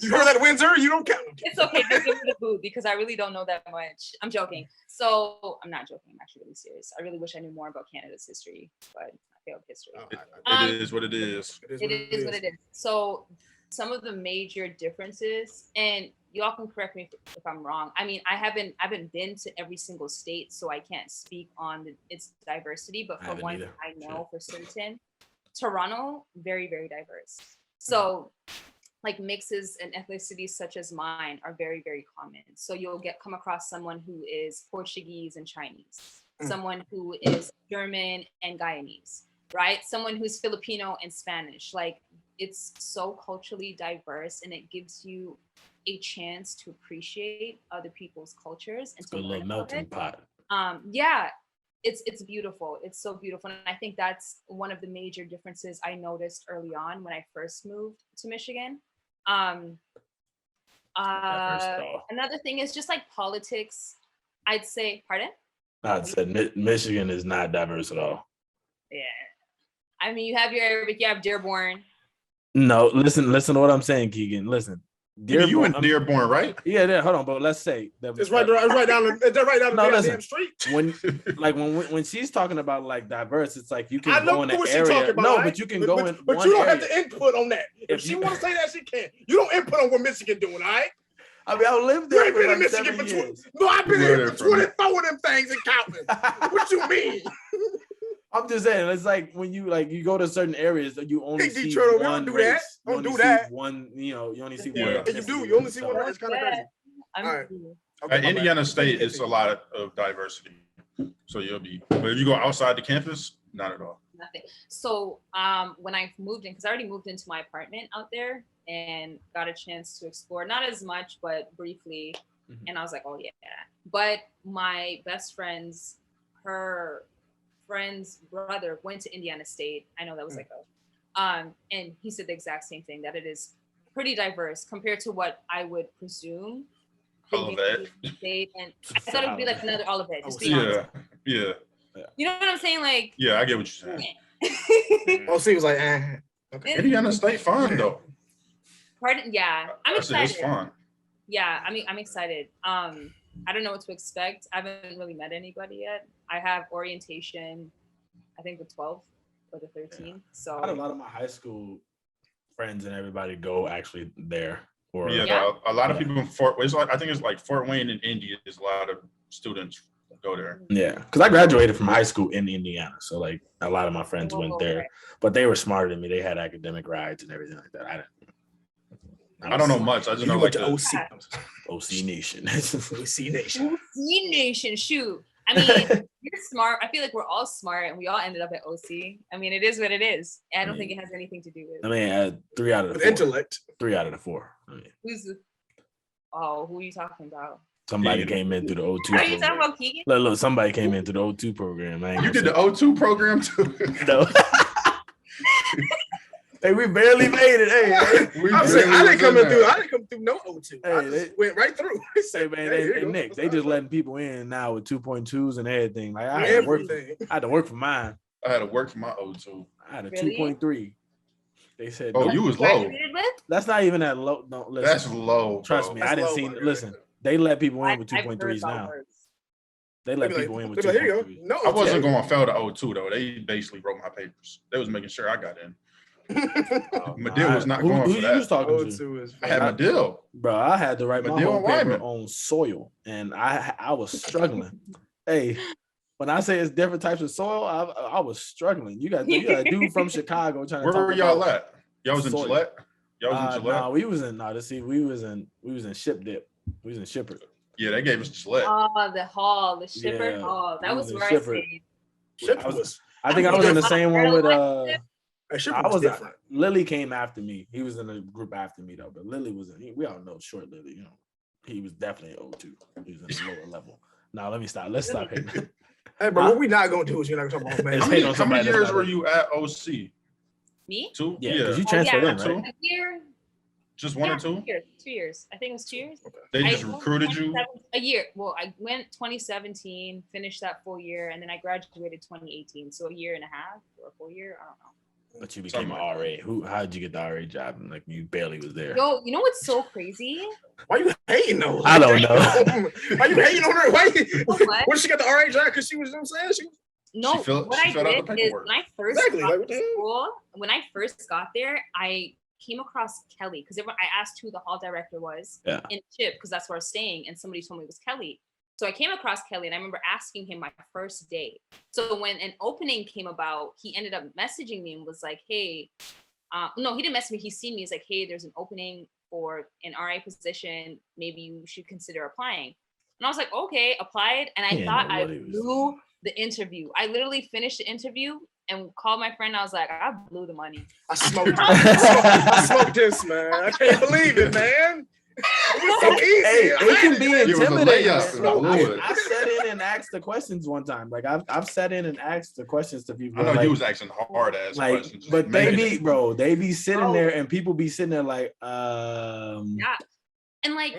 [SPEAKER 3] You heard that, Windsor? You don't count.
[SPEAKER 4] It's okay. Just give me the boot because I really don't know that much. I'm joking. So I'm not joking. I'm actually really serious. I really wish I knew more about Canada's history, but I failed history.
[SPEAKER 1] It is what it is.
[SPEAKER 4] It is what it is. So some of the major differences, and y'all can correct me if I'm wrong. I mean, I haven't been to every single state, so I can't speak on its diversity. But for one thing I know for certain, Toronto, very, very diverse. So like mixes and ethnicities such as mine are very, very common. So you'll come across someone who is Portuguese and Chinese, someone who is German and Guyanese, right? Someone who's Filipino and Spanish. Like, it's so culturally diverse, and it gives you a chance to appreciate other people's cultures and to
[SPEAKER 2] a little melting pot.
[SPEAKER 4] Yeah, it's beautiful. It's so beautiful, and I think that's one of the major differences I noticed early on when I first moved to Michigan. Another thing is just like politics. I'd say, pardon?
[SPEAKER 2] I'd say Michigan is not diverse at all.
[SPEAKER 4] Yeah, I mean, you have your Arabic, you have Dearborn.
[SPEAKER 2] No, listen to what I'm saying, Keegan. Listen,
[SPEAKER 1] Dearborn, you in Dearborn, right?
[SPEAKER 2] Yeah, hold on, but let's say that
[SPEAKER 3] it's right down the damn street.
[SPEAKER 2] When she's talking about like diverse, it's like you can go in an
[SPEAKER 3] area.
[SPEAKER 2] About, no, right? But you can go in.
[SPEAKER 3] But you don't have to input on that. If she want to say that, she can. You don't input on what Michigan doing, all right?
[SPEAKER 2] I mean, I lived there.
[SPEAKER 3] You ain't been in Michigan for 20 years. No, I've been here for 24 of them things and counting. What you mean?
[SPEAKER 2] I'm just saying, it's like when you go to certain areas, you only see
[SPEAKER 3] Detroit,
[SPEAKER 2] one
[SPEAKER 3] do
[SPEAKER 2] race.
[SPEAKER 3] That. Don't do that.
[SPEAKER 2] One, you only see
[SPEAKER 3] one. You only see one race. It's kind of crazy. All right.
[SPEAKER 1] At Indiana State, it's a lot of diversity. So you'll be, but if you go outside the campus, not at all.
[SPEAKER 4] Nothing. So when I moved in, because I already moved into my apartment out there and got a chance to explore, not as much, but briefly. And I was like, oh yeah. But my best friend's, her friend's brother went to Indiana State. I know that was like and he said the exact same thing, that it is pretty diverse compared to what I would presume.
[SPEAKER 1] Olivet.
[SPEAKER 4] State, and I thought it would be like another Olivet. Just be honest.
[SPEAKER 1] Yeah.
[SPEAKER 4] You know what I'm saying? Like,
[SPEAKER 1] yeah, I get what you're saying.
[SPEAKER 3] OC was like,
[SPEAKER 1] okay. Indiana State fun though.
[SPEAKER 4] Pardon? Yeah, I'm excited.
[SPEAKER 1] It's fun.
[SPEAKER 4] Yeah, I mean, I'm excited. I don't know what to expect. I haven't really met anybody yet. I have orientation, I think the 12th or the 13th. Yeah. So
[SPEAKER 2] I had a lot of my high school friends and everybody go actually there.
[SPEAKER 1] A lot of people in Fort. I think it's like Fort Wayne and Indy. There's a lot of students go there.
[SPEAKER 2] Yeah, because I graduated from high school in Indiana, so like a lot of my friends went there, but they were smarter than me. They had academic rides and everything like that.
[SPEAKER 1] I don't know much. I just know
[SPEAKER 3] You
[SPEAKER 1] like
[SPEAKER 3] went to
[SPEAKER 2] OC Nation.
[SPEAKER 3] OC Nation.
[SPEAKER 4] OC Nation, shoot. I mean, you're smart. I feel like we're all smart, and we all ended up at OC. I mean, it is what it is. I don't think it has anything to do with.
[SPEAKER 2] I mean, 3 out of the 4.
[SPEAKER 3] Intellect.
[SPEAKER 2] 3 out of the 4. I mean,
[SPEAKER 4] who are you talking about?
[SPEAKER 2] Somebody came in through the O2
[SPEAKER 4] program. Are you talking about Keegan?
[SPEAKER 2] Look, somebody came in through the O2 program.
[SPEAKER 1] You did the O2 program too?
[SPEAKER 2] No. Hey, we barely made it. Hey,
[SPEAKER 3] I didn't come through no O2.
[SPEAKER 2] Hey,
[SPEAKER 3] I just went right through.
[SPEAKER 2] Say, man, Nick, they just letting people in now with 2.2s and everything. Like I had to work for mine.
[SPEAKER 1] I had to work for my O2.
[SPEAKER 2] I had a 2.3. They said,
[SPEAKER 1] "Oh, you was low."
[SPEAKER 2] That's not even that low. No, listen,
[SPEAKER 1] that's low.
[SPEAKER 2] Trust me, I didn't see. Listen, they let people in with 2.3s now. They let people in with 2.3s.
[SPEAKER 3] No,
[SPEAKER 1] I wasn't going to fail the O2 though. They basically wrote my papers. They was making sure I got in. Medill was not going for that.
[SPEAKER 2] Who you was talking to?
[SPEAKER 1] I had Medill.
[SPEAKER 2] Bro, I had to write my
[SPEAKER 1] Medill
[SPEAKER 2] whole paper on soil, and I was struggling. Hey, when I say it's different types of soil, I was struggling. You got a dude from Chicago trying to.
[SPEAKER 1] Where were y'all at? Y'all was in Gillette. Y'all was in Gillette.
[SPEAKER 2] No, we was in Ship Dip. We was in Shipper.
[SPEAKER 1] Yeah, they gave us Gillette.
[SPEAKER 4] Oh, the hall, the Shipper. Yeah, oh, that was where I stayed.
[SPEAKER 2] I think I was in the same one with
[SPEAKER 3] I was different.
[SPEAKER 2] Lily came after me. He was in a group after me though, but Lily was in. We all know short Lily. You know, he was definitely O2. He was in the lower level. Now let me stop. Let's stop hitting.
[SPEAKER 3] Hey, bro, what we not gonna do is you're not gonna talk about man.
[SPEAKER 1] How many years were you at OC?
[SPEAKER 4] Me?
[SPEAKER 1] 2?
[SPEAKER 2] Yeah, because you transferred in, right?
[SPEAKER 4] A year.
[SPEAKER 1] Just 1 or 2?
[SPEAKER 4] 2 years. I think it was 2 years.
[SPEAKER 1] Okay. They just recruited you?
[SPEAKER 4] A year. Well, I went 2017, finished that full year, and then I graduated 2018. So a year and a half or a full year. I don't know.
[SPEAKER 2] But you became an RA. How did you get the RA job? Like you barely was there.
[SPEAKER 4] Yo, you know what's so crazy?
[SPEAKER 3] Why you hating though?
[SPEAKER 2] I don't know.
[SPEAKER 3] Why you hating on her? Why did she get the RA job? Because she was, you know what I'm saying?
[SPEAKER 4] What I did is when I first got to school, when I first got there, I came across Kelly because I asked who the hall director was in Chip because that's where I was staying, and somebody told me it was Kelly. So I came across Kelly, and I remember asking him my first day. So when an opening came about, he ended up messaging me and was like, "Hey, no, he didn't message me. He seen me. He's like, hey, there's an opening for an RA position. Maybe you should consider applying." And I was like, okay, applied. And I thought I blew the interview. I literally finished the interview and called my friend. I was like, I blew the money.
[SPEAKER 3] I smoked this, man. I can't believe it, man. So easy.
[SPEAKER 2] It can be intimidating. I sat in and asked the questions one time. Like I've sat in and asked the questions to people.
[SPEAKER 1] I know you was asking hard ass questions.
[SPEAKER 2] But they be sitting there and people be sitting there like,
[SPEAKER 4] yeah. And like,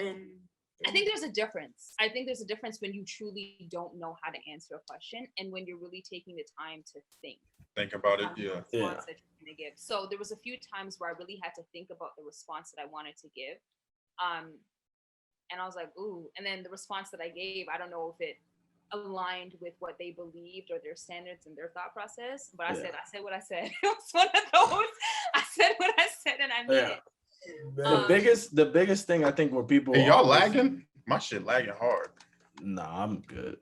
[SPEAKER 4] I think there's a difference. I think there's a difference when you truly don't know how to answer a question and when you're really taking the time to think
[SPEAKER 1] about it.
[SPEAKER 4] The response that you're gonna give. So there was a few times where I really had to think about the response that I wanted to give. And I was like, ooh, and then the response that I gave, I don't know if it aligned with what they believed or their standards and their thought process, but I said what I said. It was one of those. I said what I said and I meant it.
[SPEAKER 2] The biggest thing I think where people
[SPEAKER 1] y'all lagging? My shit lagging hard.
[SPEAKER 2] Nah, I'm good.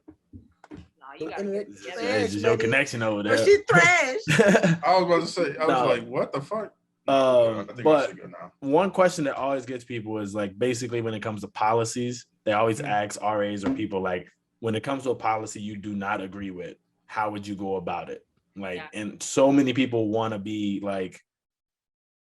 [SPEAKER 4] No, you gotta get it together.
[SPEAKER 2] It's just your connection over there.
[SPEAKER 3] She trash.
[SPEAKER 1] I was about to say, I was like, what the fuck?
[SPEAKER 2] But one question that always gets people is like basically when it comes to policies, they always ask RAs or people like, when it comes to a policy you do not agree with, how would you go about it? Like, and so many people want to be like,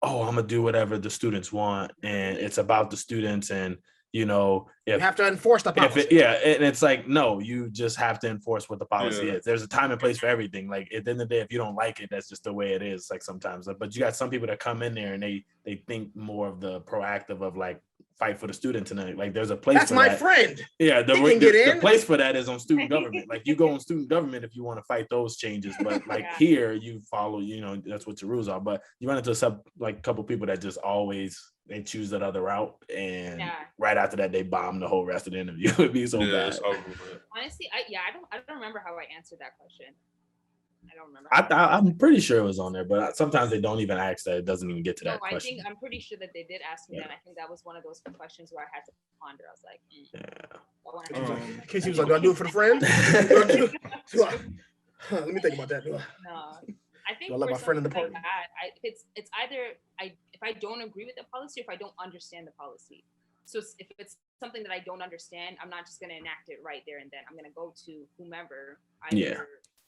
[SPEAKER 2] oh, I'm gonna do whatever the students want, and it's about the students, and you know,
[SPEAKER 3] you have to enforce the policy.
[SPEAKER 2] And it's like, no, you just have to enforce what the policy is. There's a time and place for everything. Like at the end of the day, if you don't like it, that's just the way it is. Like sometimes, but you got some people that come in there and they think more of the proactive of like fight for the students, and like there's a place.
[SPEAKER 3] That's
[SPEAKER 2] for
[SPEAKER 3] my
[SPEAKER 2] that.
[SPEAKER 3] friend.
[SPEAKER 2] Yeah, the place for that is on student government. Like you go on student government if you want to fight those changes, but like here you follow, you know, that's what your rules are. But you run into a couple people that just always they choose that other route, and right after that they bomb the whole rest of the interview. It'd be so bad.
[SPEAKER 4] Honestly, I don't remember how I answered that question. I don't remember.
[SPEAKER 2] I'm pretty sure it was on there, but sometimes they don't even ask that. It doesn't even get to that question.
[SPEAKER 4] I'm pretty sure that they did ask me that. I think that was one of those questions where I had to ponder. I was like,
[SPEAKER 3] Casey was like, do I do it for the friend? Let me think about that.
[SPEAKER 4] No, I think
[SPEAKER 3] I let my friend in the party.
[SPEAKER 4] Like that, it's either if I don't agree with the policy or if I don't understand the policy. So if it's something that I don't understand, I'm not just going to enact it right there and then. I'm going to go to whomever,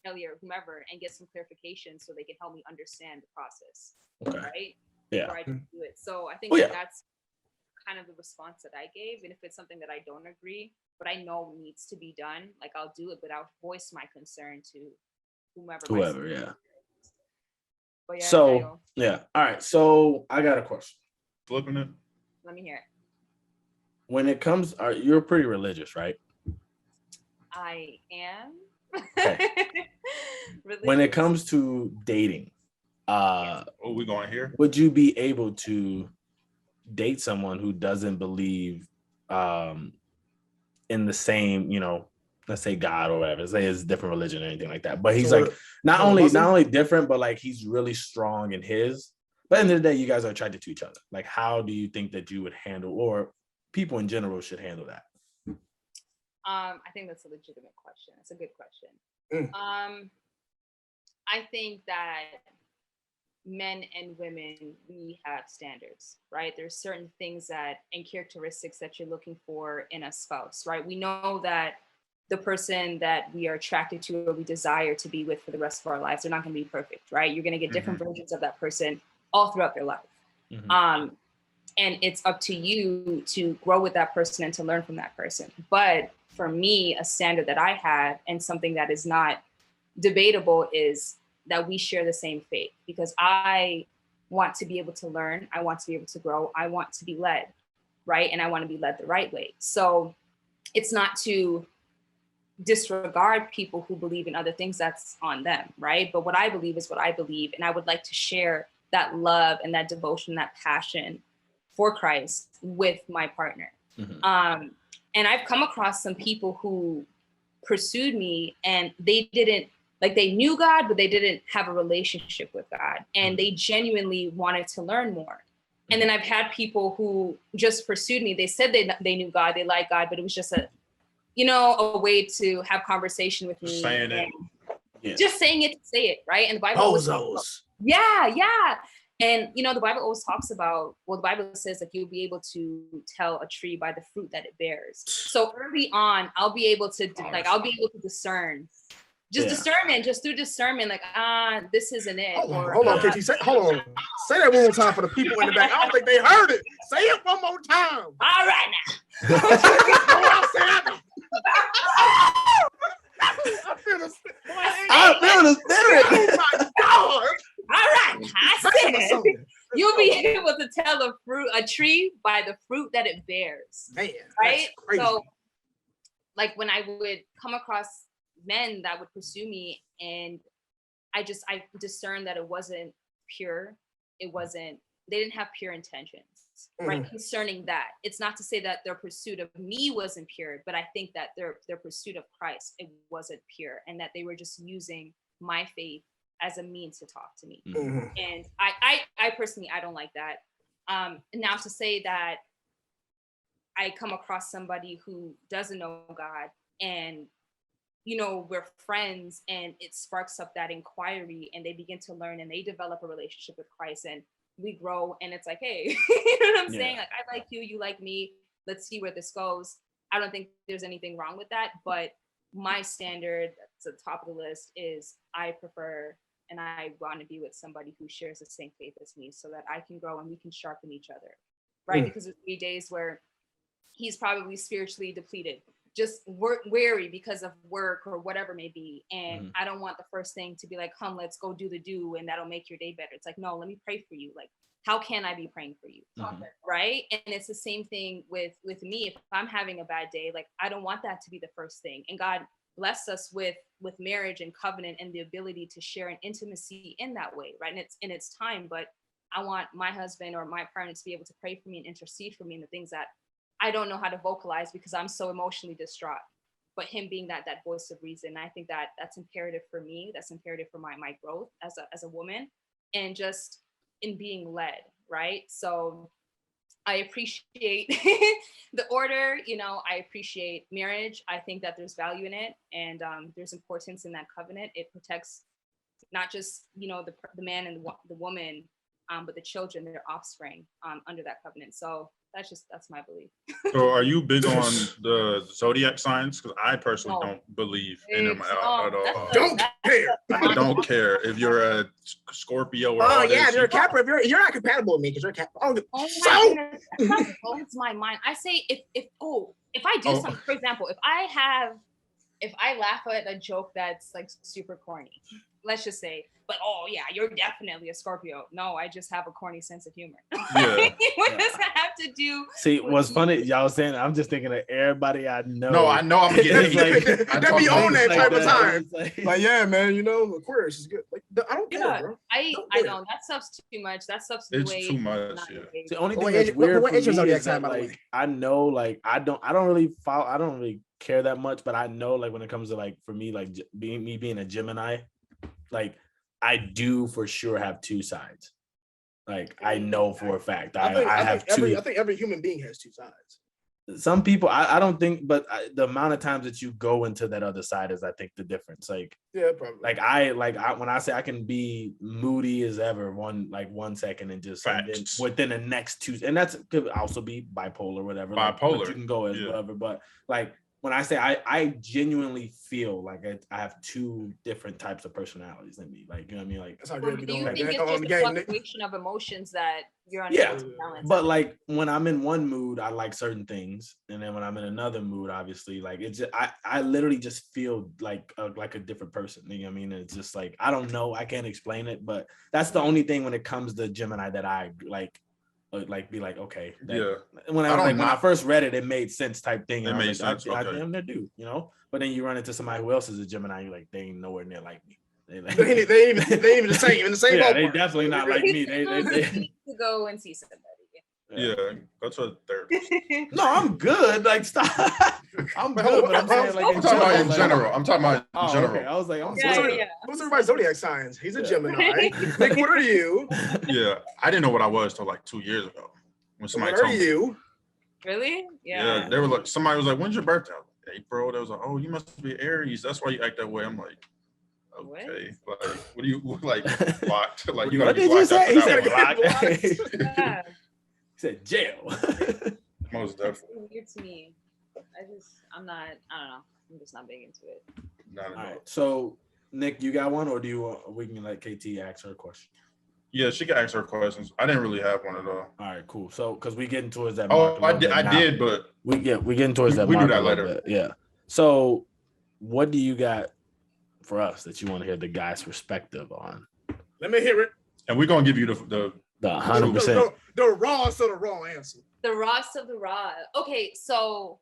[SPEAKER 4] Ellie or whomever, and get some clarification so they can help me understand the process.
[SPEAKER 2] Okay.
[SPEAKER 4] Right?
[SPEAKER 2] Yeah.
[SPEAKER 4] Before I can do it. So I think that's kind of the response that I gave. And if it's something that I don't agree, but I know needs to be done, like I'll do it, but I'll voice my concern to whoever.
[SPEAKER 2] Yeah.
[SPEAKER 4] But
[SPEAKER 2] All right. So I got a question.
[SPEAKER 1] Flipping it.
[SPEAKER 4] Let me hear it.
[SPEAKER 2] When it comes, you're pretty religious, right?
[SPEAKER 4] I am.
[SPEAKER 2] Okay. When it comes to dating,
[SPEAKER 1] we going here?
[SPEAKER 2] Would you be able to date someone who doesn't believe in the same, let's say God or whatever, say it's a different religion or anything like that? But he's not only different, but like he's really strong in his. But at the end of the day, you guys are attracted to each other. Like, how do you think that you would handle, or people in general should handle that?
[SPEAKER 4] I think that's a legitimate question. It's a good question. I think that men and women, we have standards, right? There's certain things and characteristics that you're looking for in a spouse, right? We know that the person that we are attracted to or we desire to be with for the rest of our lives, they're not going to be perfect, right? You're going to get different versions of that person all throughout their life. And it's up to you to grow with that person and to learn from that person. But for me, a standard that I have and something that is not debatable is that we share the same faith, because I want to be able to learn. I want to be able to grow. I want to be led, right? And I want to be led the right way. So it's not to disregard people who believe in other things. That's on them, right? But what I believe is what I believe. And I would like to share that love and that devotion, that passion for Christ with my partner. And I've come across some people who pursued me and they didn't, like, they knew God, but they didn't have a relationship with God. And they genuinely wanted to learn more. And then I've had people who just pursued me. They said they knew God, they liked God, but it was just a way to have conversation with me.
[SPEAKER 1] Saying it.
[SPEAKER 2] Yeah.
[SPEAKER 4] Just saying it to say it, right? And the Bible always talks about, yeah. And the Bible always talks about, the Bible says that you'll be able to tell a tree by the fruit that it bears. So early on, I'll be able to discern. Discernment, just through discernment, like, this isn't it.
[SPEAKER 3] Hold on, KT. Say that one more time for the people in the back. I don't think they heard it. Say it one more time.
[SPEAKER 4] All right now.
[SPEAKER 3] I feel the spirit.
[SPEAKER 2] Oh
[SPEAKER 3] my God.
[SPEAKER 4] All right, I said you'll be able to tell a tree by the fruit that it bears.
[SPEAKER 3] Man,
[SPEAKER 4] right?
[SPEAKER 3] That's crazy.
[SPEAKER 4] So, like, when I would come across men that would pursue me, and I discerned that it wasn't pure. They didn't have pure intentions, right? Concerning that, it's not to say that their pursuit of me wasn't pure, but I think that their pursuit of Christ, it wasn't pure, and that they were just using my faith as a means to talk to me. And I personally, I don't like that. Now, to say that I come across somebody who doesn't know God, and we're friends, and it sparks up that inquiry, and they begin to learn, and they develop a relationship with Christ, and we grow, and it's like, hey, you know what I'm saying? Like, I like you, you like me, let's see where this goes. I don't think there's anything wrong with that, but my standard to the top of the list is I prefer and I want to be with somebody who shares the same faith as me, so that I can grow and we can sharpen each other, right? Because there's 3 days where he's probably spiritually depleted, just weary because of work or whatever may be. And I don't want the first thing to be like, come, let's go do the do, and that'll make your day better. It's like, no, let me pray for you. Like, how can I be praying for you? Right? And it's the same thing with me. If I'm having a bad day, like, I don't want that to be the first thing. And God blessed us with marriage and covenant and the ability to share an intimacy in that way, right? And it's in its time, but I want my husband or my partner to be able to pray for me and intercede for me in the things that I don't know how to vocalize because I'm so emotionally distraught. but him being that voice of reason. I think that that's imperative for me. That's imperative for my growth as a woman, and just in being led, right? So I appreciate the order, I appreciate marriage. I think that there's value in it, and there's importance in that covenant. It protects not just, the man and the woman, but the children, their offspring, under that covenant. So that's my belief.
[SPEAKER 1] So are you big on the zodiac signs? Because I personally don't believe in them at all.
[SPEAKER 3] Don't care.
[SPEAKER 1] I don't care if you're a Scorpio or
[SPEAKER 3] if you're a Capra, if you're not compatible with me because you're a Capra.
[SPEAKER 4] That blows my mind. I say if I do something, for example, if I laugh at a joke that's like super corny, let's just say, but you're definitely a Scorpio. No, I just have a corny sense of humor.
[SPEAKER 1] Yeah.
[SPEAKER 4] What does that have to do?
[SPEAKER 2] See, what's funny, y'all saying, I'm just thinking of everybody I know.
[SPEAKER 1] No, I know I'm gonna get
[SPEAKER 3] that be on that type of time.
[SPEAKER 2] Like,
[SPEAKER 3] yeah, man, Aquarius is good. Like, I don't care, bro.
[SPEAKER 4] I know that stuff's too much. That stuff's
[SPEAKER 1] it's
[SPEAKER 4] way
[SPEAKER 1] too much. Yeah.
[SPEAKER 2] The only thing that's weird for me is that, like, I know, like, I don't really care that much, but I know, like, when it comes to, like, for me, like, being a Gemini, like, I do for sure have two sides. Like, I know for a fact. I think
[SPEAKER 3] every human being has two sides.
[SPEAKER 2] Some people, I don't think, but the amount of times that you go into that other side is, I think, the difference. Like,
[SPEAKER 3] yeah, probably.
[SPEAKER 2] Like I when I say I can be moody as ever one second and just and then within the next two, and that's could also be bipolar or whatever.
[SPEAKER 1] Bipolar,
[SPEAKER 2] like, you can go as whatever, but like. When I say I genuinely feel like I have two different types of personalities in me, like, you know what I mean, like.
[SPEAKER 3] That's how good
[SPEAKER 4] do you think it's just a fluctuation of emotions that you're unable to balance?
[SPEAKER 2] But like when I'm in one mood, I like certain things, and then when I'm in another mood, obviously, like it's just, I literally just feel like a different person. You know what I mean? And it's just like I don't know, I can't explain it, but that's the only thing when it comes to Gemini that I like be like, okay, when I first read it, it made sense type thing.
[SPEAKER 1] It made sense.
[SPEAKER 2] I damn that do, But then you run into somebody who else is a Gemini, you're like, they ain't nowhere near like me. They ain't
[SPEAKER 3] even the same in the same.
[SPEAKER 2] Yeah, they definitely not like me. They
[SPEAKER 4] need to go and see somebody.
[SPEAKER 1] Yeah, that's a therapist.
[SPEAKER 2] No, I'm good. Like, stop. I'm good, but I'm saying, like,
[SPEAKER 1] I'm talking about in general. I'm talking about in general.
[SPEAKER 2] Okay. I was like,
[SPEAKER 3] what's everybody's zodiac signs? He's a Gemini. Nick, what are you?
[SPEAKER 1] Yeah, I didn't know what I was till like 2 years ago when somebody told me.
[SPEAKER 3] What are you?
[SPEAKER 4] Really?
[SPEAKER 1] Yeah, they were like, somebody was like, "When's your birthday?" April. They was like, "Oh, you must be Aries. That's why you act that way." I'm like, okay, like, what do you like blocked? Like, you gotta be blocked out.
[SPEAKER 2] He said blocked. He said jail.
[SPEAKER 1] Most definitely.
[SPEAKER 4] It's weird to me. I don't know. I'm just not big into it.
[SPEAKER 1] Not at all.
[SPEAKER 2] Right. So, Nick, you got one, or do you want, we can let KT ask her a question?
[SPEAKER 1] Yeah, she can ask her questions. I didn't really have one at all.
[SPEAKER 2] All right, cool. So, because we getting towards that
[SPEAKER 1] mark.
[SPEAKER 2] I
[SPEAKER 1] did, but
[SPEAKER 2] we getting towards that
[SPEAKER 1] mark. We do that
[SPEAKER 2] later.
[SPEAKER 1] Bit.
[SPEAKER 2] Yeah. So, what do you got for us that you want to hear the guy's perspective on?
[SPEAKER 3] Let me hear it.
[SPEAKER 1] And we're gonna give you the
[SPEAKER 2] 100%.
[SPEAKER 3] The rawest of the raw answer.
[SPEAKER 4] The rawest of the raw. Okay, so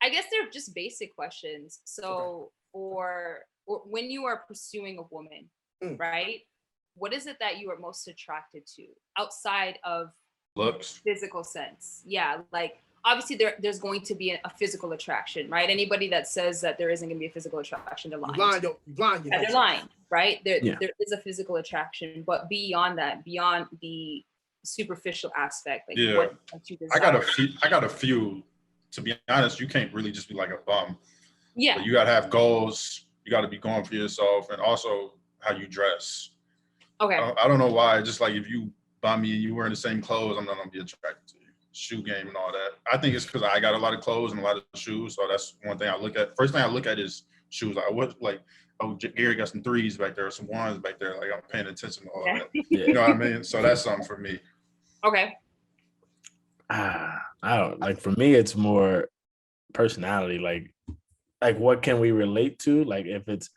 [SPEAKER 4] I guess they're just basic questions. So, or when you are pursuing a woman, right? What is it that you are most attracted to outside of
[SPEAKER 1] looks,
[SPEAKER 4] physical sense? Yeah, like obviously there's going to be a physical attraction, right? Anybody that says that there isn't going to be a physical attraction, they're lying. They're lying, right? There is a physical attraction, but beyond that, beyond the superficial aspect, like what you desire.
[SPEAKER 1] I got a few. To be honest, you can't really just be like a bum.
[SPEAKER 4] Yeah,
[SPEAKER 1] so you gotta have goals. You gotta be going for yourself, and also how you dress.
[SPEAKER 4] Okay.
[SPEAKER 1] I don't know why. Just like if you buy me and you wearing the same clothes, I'm not gonna be attracted to you. Shoe game and all that. I think it's because I got a lot of clothes and a lot of shoes, so that's one thing I look at. First thing I look at is shoes. Gary got some threes back there, some ones back there. Like, I'm paying attention to all that. You know what I mean? So that's something for me.
[SPEAKER 4] Okay.
[SPEAKER 2] I don't like. For me, it's more personality. Like what can we relate to? Like, if it's,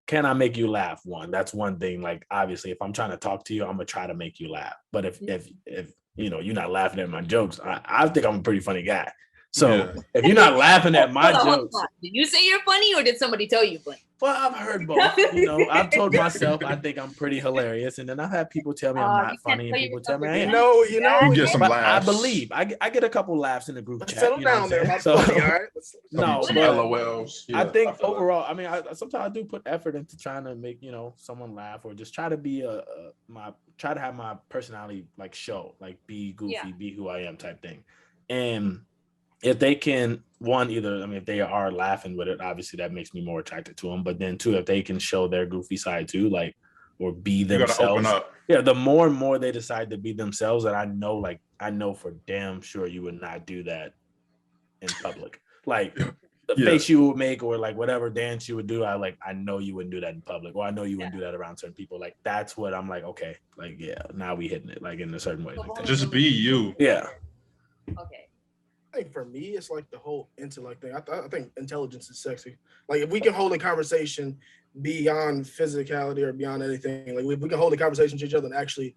[SPEAKER 2] can I make you laugh? That's one thing. Like, obviously, if I'm trying to talk to you, I'm gonna try to make you laugh. But if you're not laughing at my jokes, I think I'm a pretty funny guy. So if you're not laughing at my jokes,
[SPEAKER 4] did you say you're funny, or did somebody tell you funny?
[SPEAKER 2] Well, I've heard both. You know, I've told myself I think I'm pretty hilarious, and then I've had people tell me I'm not funny, and people tell me I am.
[SPEAKER 1] You get some
[SPEAKER 2] But
[SPEAKER 1] laughs.
[SPEAKER 2] I believe I get a couple laughs in the group chat.
[SPEAKER 3] Settle
[SPEAKER 2] You know
[SPEAKER 3] down
[SPEAKER 2] what
[SPEAKER 3] there.
[SPEAKER 2] I'm saying?
[SPEAKER 3] That's funny, all right?
[SPEAKER 2] No,
[SPEAKER 1] Some
[SPEAKER 2] but
[SPEAKER 1] LOLs. Yeah,
[SPEAKER 2] I think
[SPEAKER 1] feel that.
[SPEAKER 2] overall, I mean, sometimes I do put effort into trying to make someone laugh, or just try to be try to have my personality like show, like be goofy, be who I am type thing. And if they can, if they are laughing with it, obviously that makes me more attracted to them. But then two, if they can show their goofy side too, like, or be themselves.
[SPEAKER 1] You gotta open up.
[SPEAKER 2] Yeah, the more and more they decide to be themselves, and I know for damn sure you would not do that in public. Like the face you would make, or like whatever dance you would do, I know you wouldn't do that in public, or I know you wouldn't do that around certain people. Like that's what I'm like, okay, like now we hitting it like in a certain way. Like
[SPEAKER 1] Just be you.
[SPEAKER 2] Yeah.
[SPEAKER 4] Okay.
[SPEAKER 3] I think for me, it's like the whole intellect thing. I think intelligence is sexy. Like if we can hold a conversation beyond physicality or beyond anything, like we can hold a conversation to each other and actually,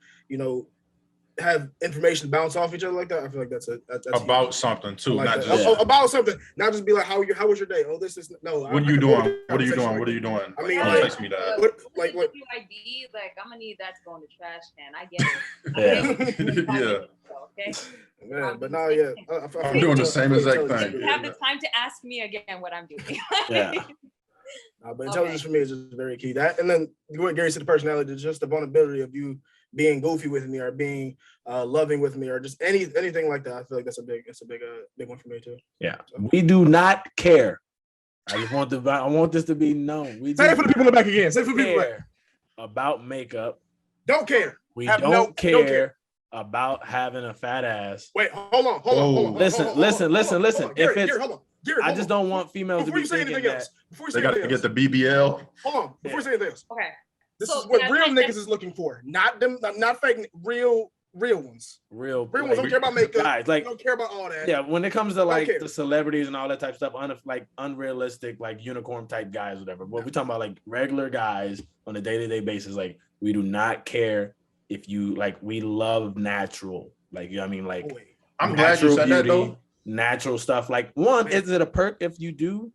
[SPEAKER 3] have information bounce off each other like that. I feel like that's
[SPEAKER 1] About
[SPEAKER 3] huge.
[SPEAKER 1] something too,
[SPEAKER 3] Like
[SPEAKER 1] not
[SPEAKER 3] that.
[SPEAKER 1] just
[SPEAKER 3] About something, not just be like, how was your day? Oh, this is no.
[SPEAKER 1] what are you doing? What are you doing? What are you doing?
[SPEAKER 3] I mean,
[SPEAKER 1] Don't
[SPEAKER 3] like,
[SPEAKER 1] text me that.
[SPEAKER 3] What
[SPEAKER 4] Like I'm gonna need that to go in the trash can. I get it. Okay.
[SPEAKER 3] Yeah, but no,
[SPEAKER 1] I'm doing the same exact thing.
[SPEAKER 4] You have the time to ask me again what I'm doing.
[SPEAKER 2] Yeah.
[SPEAKER 3] But intelligence for me is just very key. That, and then what Gary said, the personality, just the vulnerability of you being goofy with me, or being loving with me, or just anything like that. I feel like that's a big one for me too.
[SPEAKER 2] Yeah, we do not care. I want this to be known. We
[SPEAKER 3] say it for the people in the back again. Say it for the people
[SPEAKER 2] about makeup.
[SPEAKER 3] Don't care.
[SPEAKER 2] We don't care about having a fat ass.
[SPEAKER 3] Wait, hold on.
[SPEAKER 2] Listen.
[SPEAKER 3] Gary, hold on.
[SPEAKER 2] I just don't want females to be thinking that.
[SPEAKER 1] They got to get the BBL.
[SPEAKER 3] Hold on. Before you say anything else.
[SPEAKER 4] Okay.
[SPEAKER 3] This is what real niggas is looking for. Not them, not fake, real ones. Real ones don't care about makeup. Guys, like, don't care about all that.
[SPEAKER 2] Yeah, when it comes to like the celebrities and all that type of stuff, like unrealistic, like unicorn type guys, whatever. But we're talking about like regular guys on a day-to-day basis. Like, we do not care if you like. We love natural. Like, you know what I mean? Like,
[SPEAKER 1] I'm glad you said that though.
[SPEAKER 2] Natural stuff. Like, is it a perk if you do?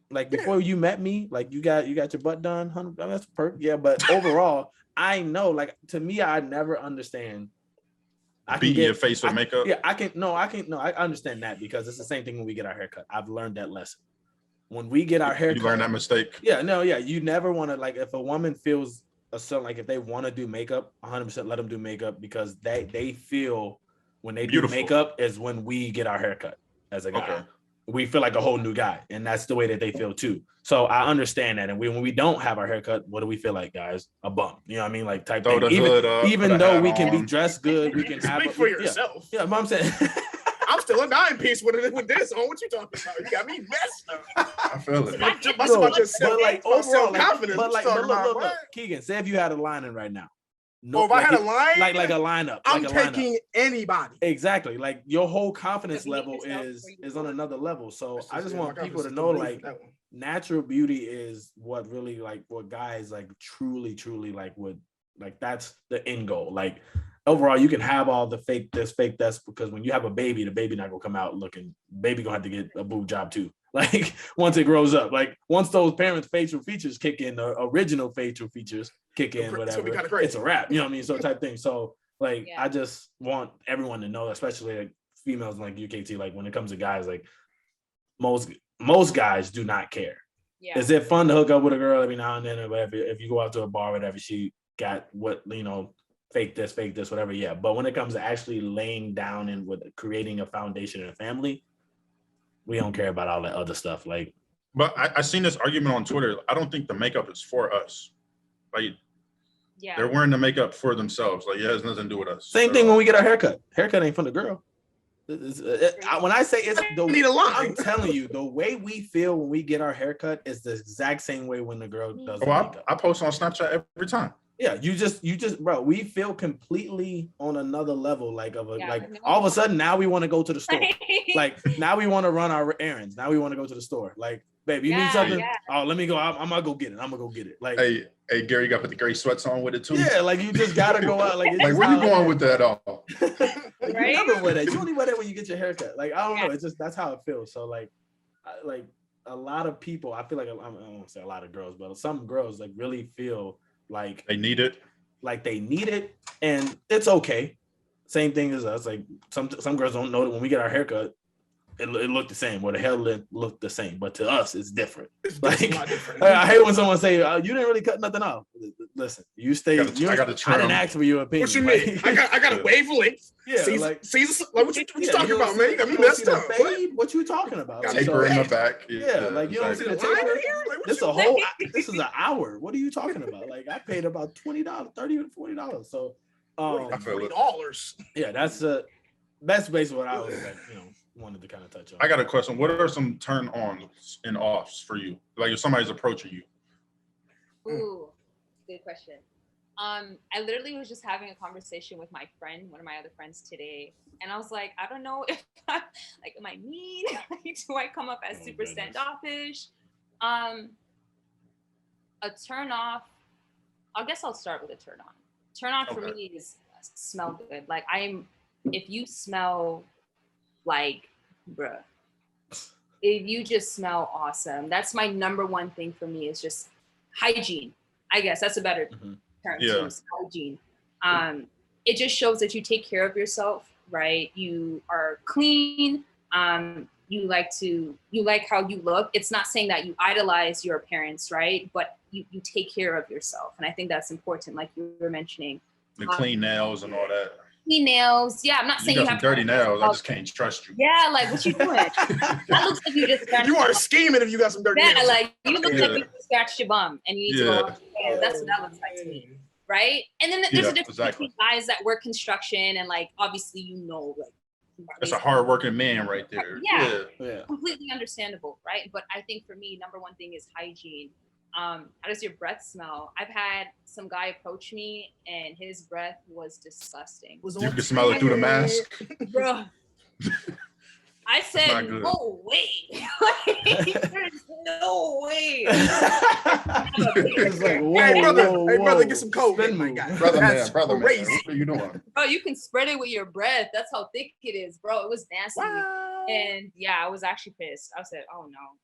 [SPEAKER 2] Like before you met me, like you got your butt done, that's a perk. Yeah, but overall, I know, like, to me, I never understand. I
[SPEAKER 1] beat your face with makeup.
[SPEAKER 2] Yeah, I understand that, because it's the same thing when we get our haircut. I've learned that lesson. When we get our haircut,
[SPEAKER 1] you learn that mistake.
[SPEAKER 2] Yeah, you never want to, like, if a woman feels a certain, like, if they want to do makeup, 100% let them do makeup, because they feel when they do makeup is when we get our haircut as a guy. Okay. We feel like a whole new guy, and that's the way that they feel too. So I understand that. And when we don't have our haircut, what do we feel like, guys? A bump. You know what I mean? Like, type thing. Even though we can be dressed good, we can
[SPEAKER 3] speak for yourself.
[SPEAKER 2] Yeah, but I'm saying
[SPEAKER 3] I'm still a 9-piece with this on. What you talking about? You got me messed up.
[SPEAKER 1] I feel it.
[SPEAKER 2] But like overall,
[SPEAKER 3] confidence.
[SPEAKER 2] But look, Keegan, say if you had a line in right now.
[SPEAKER 3] No, if I had a line,
[SPEAKER 2] like a lineup,
[SPEAKER 3] I'm taking anybody.
[SPEAKER 2] Exactly, like your whole confidence level is on another level. So I just want people to know, like, natural beauty is what really, like, what guys like truly like would like. That's the end goal. Like, overall, you can have all the fake this, because when you have a baby, the baby not gonna come out looking. Baby gonna have to get a boob job too. Like, once it grows up, like once those parents' facial features kick in, the original facial features kick in, whatever, it's a wrap. You know what I mean? So type thing. So like, I just want everyone to know, especially like females like UKT, like when it comes to guys, like most guys do not care. Yeah. Is it fun to hook up with a girl every now and then or whatever? If you go out to a bar, whatever, she got what, fake this, whatever. Yeah. But when it comes to actually laying down and with creating a foundation in a family, we don't care about all that other stuff. Like,
[SPEAKER 1] but I seen this argument on Twitter. I don't think the makeup is for us. Like, they're wearing the makeup for themselves. Like, it has nothing to do with us.
[SPEAKER 2] Same thing when we get our haircut. Haircut ain't for the girl. When I say it's I'm telling you, the way we feel when we get our haircut is the exact same way when the girl does the makeup.
[SPEAKER 1] I post on Snapchat every time.
[SPEAKER 2] Yeah, you just, bro, we feel completely on another level, like all of a sudden now we want to go to the store. Like, now we want to run our errands. Now we want to go to the store. Like, babe, you need something? Yeah. Oh, let me go. I'm gonna go get it. Like, hey,
[SPEAKER 1] Gary, you got to put the gray sweats on with it too.
[SPEAKER 2] Yeah, like, you just gotta go out. Like
[SPEAKER 1] where you going with that all?
[SPEAKER 2] Like, you never wear that. You only wear that when you get your haircut. Like, I don't know. It's just, that's how it feels. So like a lot of people, I feel like I won't say a lot of girls, but some girls like really feel like
[SPEAKER 1] They need it.
[SPEAKER 2] Like they need it, and it's okay. Same thing as us. Like some girls don't know that when we get our haircut, it looked the same, or the hair looked the same, but to us, it's different. Like different. I hate when someone say, "You didn't really cut nothing off." Listen, you stay. I didn't ask for your opinion.
[SPEAKER 3] What you mean? I got a wavelength.
[SPEAKER 2] Yeah,
[SPEAKER 3] Caesar, like what you talking about, man? You got me messed up.
[SPEAKER 2] What you talking about?
[SPEAKER 1] Taper in the back.
[SPEAKER 2] Yeah, like you don't see the taper. This is an hour. What are you talking about? Like I paid about $20, $30 to $40. So
[SPEAKER 3] $40.
[SPEAKER 2] Yeah, that's basically what I was like, wanted to kind of touch on.
[SPEAKER 1] I got a question. What are some turn ons and offs for you? Like if somebody's approaching you.
[SPEAKER 4] Ooh, good question. I literally was just having a conversation with my friend, one of my other friends today, and I was like, I don't know if am I mean? Do I come up as super standoffish? A turn off. I guess I'll start with a turn on. Turn on for me is smell good. Like if you smell like, bruh, if you just smell awesome, that's my number one thing for me is just hygiene. I guess that's a better term.
[SPEAKER 1] Yeah.
[SPEAKER 4] Hygiene. It just shows that you take care of yourself, right? You are clean. You like how you look. It's not saying that you idolize your appearance, right? But you take care of yourself. And I think that's important, like you were mentioning.
[SPEAKER 1] The clean nails and all that.
[SPEAKER 4] Clean nails. Yeah, I'm not saying you
[SPEAKER 1] got
[SPEAKER 4] have
[SPEAKER 1] some dirty nails. I just can't trust you.
[SPEAKER 4] Yeah, like what you doing? That looks like you just scratched.
[SPEAKER 3] You are scheming if you got some dirty nails.
[SPEAKER 4] Yeah, like you look like you scratched your bum and you need to go wash your hands. That's what that looks like to me, right? And then there's a difference between guys that work construction and like obviously like
[SPEAKER 1] that's a hardworking man right there.
[SPEAKER 4] Yeah, completely understandable, right? But I think for me, number one thing is hygiene. How does your breath smell? I've had some guy approach me and his breath was disgusting.
[SPEAKER 1] You can smell it through the mask.
[SPEAKER 4] Bro. I said, no way. There's no way.
[SPEAKER 2] It's like,
[SPEAKER 3] hey, brother, get some cold.
[SPEAKER 1] Brother, man, what are you doing?
[SPEAKER 4] Bro, you can spread it with your breath. That's how thick it is, bro. It was nasty. Wow. And yeah, I was actually pissed. I said, oh no.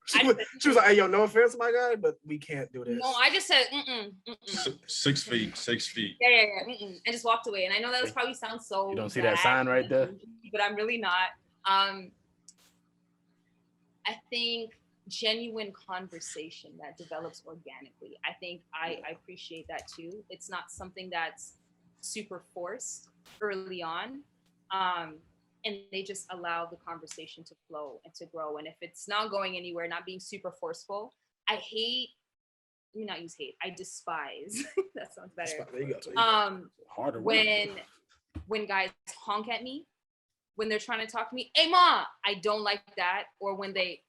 [SPEAKER 3] She was like, hey, yo, no offense, my guy, but we can't do this.
[SPEAKER 4] No, I just said,
[SPEAKER 1] 6 feet.
[SPEAKER 4] Yeah. I just walked away. And I know that probably sounds so
[SPEAKER 2] You don't see that sign right there?
[SPEAKER 4] But I'm really not. I think genuine conversation that develops organically. I think I appreciate that too. It's not something that's super forced early on. And they just allow the conversation to flow and to grow. And if it's not going anywhere, not being super forceful, I despise. That sounds better.
[SPEAKER 3] There you go.
[SPEAKER 2] Harder
[SPEAKER 4] when guys honk at me, when they're trying to talk to me, hey ma, I don't like that. Or when they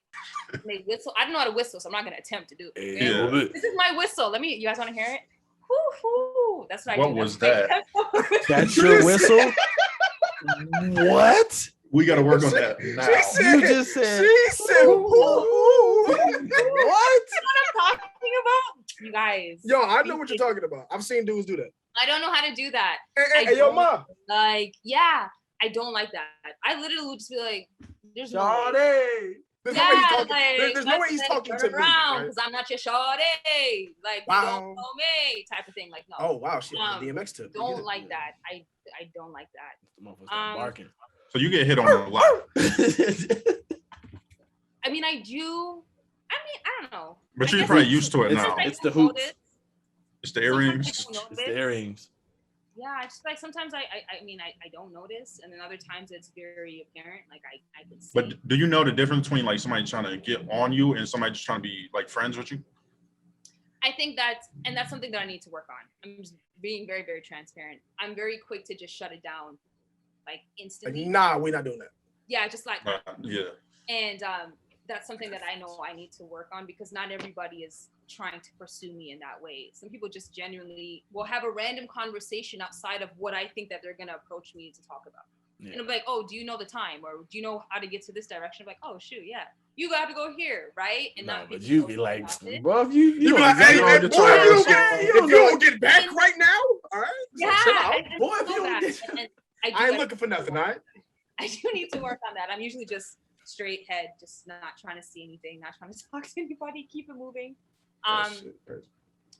[SPEAKER 4] whistle. I don't know how to whistle, so I'm not gonna attempt to do it.
[SPEAKER 1] Yeah.
[SPEAKER 4] This is my whistle. You guys want to hear it? Woo-hoo. That's what I do.
[SPEAKER 1] What was that?
[SPEAKER 2] That's your whistle? What?
[SPEAKER 1] We got to work on that now.
[SPEAKER 2] You just said.
[SPEAKER 3] She said,
[SPEAKER 2] what?
[SPEAKER 4] That's what I'm talking about. You guys.
[SPEAKER 3] Yo, I know what you're talking about. I've seen dudes do that.
[SPEAKER 4] I don't know how to do that.
[SPEAKER 3] Hey, yo, ma.
[SPEAKER 4] Like, yeah, I don't like that. I literally would just be like, there's no way.
[SPEAKER 3] There's no way he's talking to me.
[SPEAKER 4] Because I'm not your shawty. Like, you don't know me, type of thing. Like, no.
[SPEAKER 3] Oh, wow. She DMX tip.
[SPEAKER 4] Don't like that. I don't like that.
[SPEAKER 2] Barking.
[SPEAKER 1] So you get hit on a lot.
[SPEAKER 4] I mean, I do. I don't know.
[SPEAKER 1] But you're probably used to it now.
[SPEAKER 2] It's the hoops.
[SPEAKER 1] It's the earrings.
[SPEAKER 2] It's the earrings.
[SPEAKER 4] Yeah, I just like sometimes I don't notice, and then other times it's very apparent. Like I can see.
[SPEAKER 1] But do you know the difference between like somebody trying to get on you and somebody just trying to be like friends with you?
[SPEAKER 4] I think that's something that I need to work on. I'm just being very, very transparent. I'm very quick to just shut it down, like instantly.
[SPEAKER 3] Like, nah, we're not doing that.
[SPEAKER 4] Yeah, just like
[SPEAKER 1] yeah.
[SPEAKER 4] And that's something that I know I need to work on because not everybody is trying to pursue me in that way. Some people just genuinely will have a random conversation outside of what I think that they're gonna approach me to talk about. Yeah. And I'm like, oh, do you know the time? Or do you know how to get to this direction? I'm like, oh shoot, yeah. You got to go here, right? And
[SPEAKER 2] no, but you be like, bro, if you
[SPEAKER 3] be like, hey, boy, if you don't get back right now, all right?
[SPEAKER 4] Yeah.
[SPEAKER 3] Boy, if you don't get I ain't looking for nothing, all right?
[SPEAKER 4] I do need to work on that. I'm usually just straight head, just not trying to see anything, not trying to talk to anybody, keep it moving.
[SPEAKER 3] That shit crazy.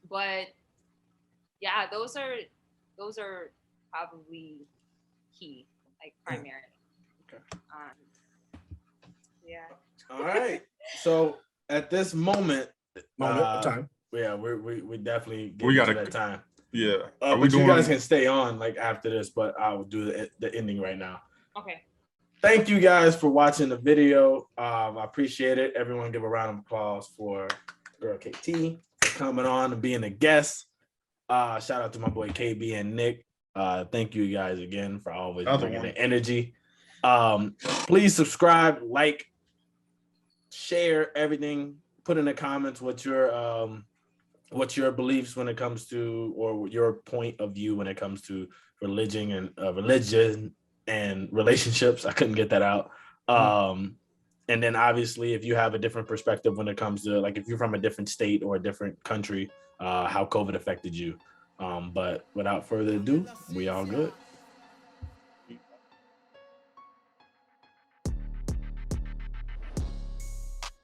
[SPEAKER 4] But yeah, those are probably key, like primary.
[SPEAKER 2] Okay.
[SPEAKER 4] Yeah.
[SPEAKER 2] All right. So at this moment
[SPEAKER 3] Of time.
[SPEAKER 2] yeah, we definitely
[SPEAKER 1] We
[SPEAKER 2] get
[SPEAKER 1] gotta-
[SPEAKER 2] to that time.
[SPEAKER 1] Yeah. Are we
[SPEAKER 2] But you
[SPEAKER 1] doing?
[SPEAKER 2] guys can stay on like after this, but I will do the ending right now.
[SPEAKER 4] Okay.
[SPEAKER 2] Thank you guys for watching the video. I appreciate it. Everyone give a round of applause for girl KT for coming on and being a guest. Shout out to my boy KB and Nick. Thank you guys again for always bringing the energy. Please subscribe, like, share everything. Put in the comments what your beliefs when it comes to, or your point of view when it comes to religion and relationships. I couldn't get that out. And then obviously if you have a different perspective when it comes to, like, if you're from a different state or a different country, how COVID affected you. But without further ado, we all good.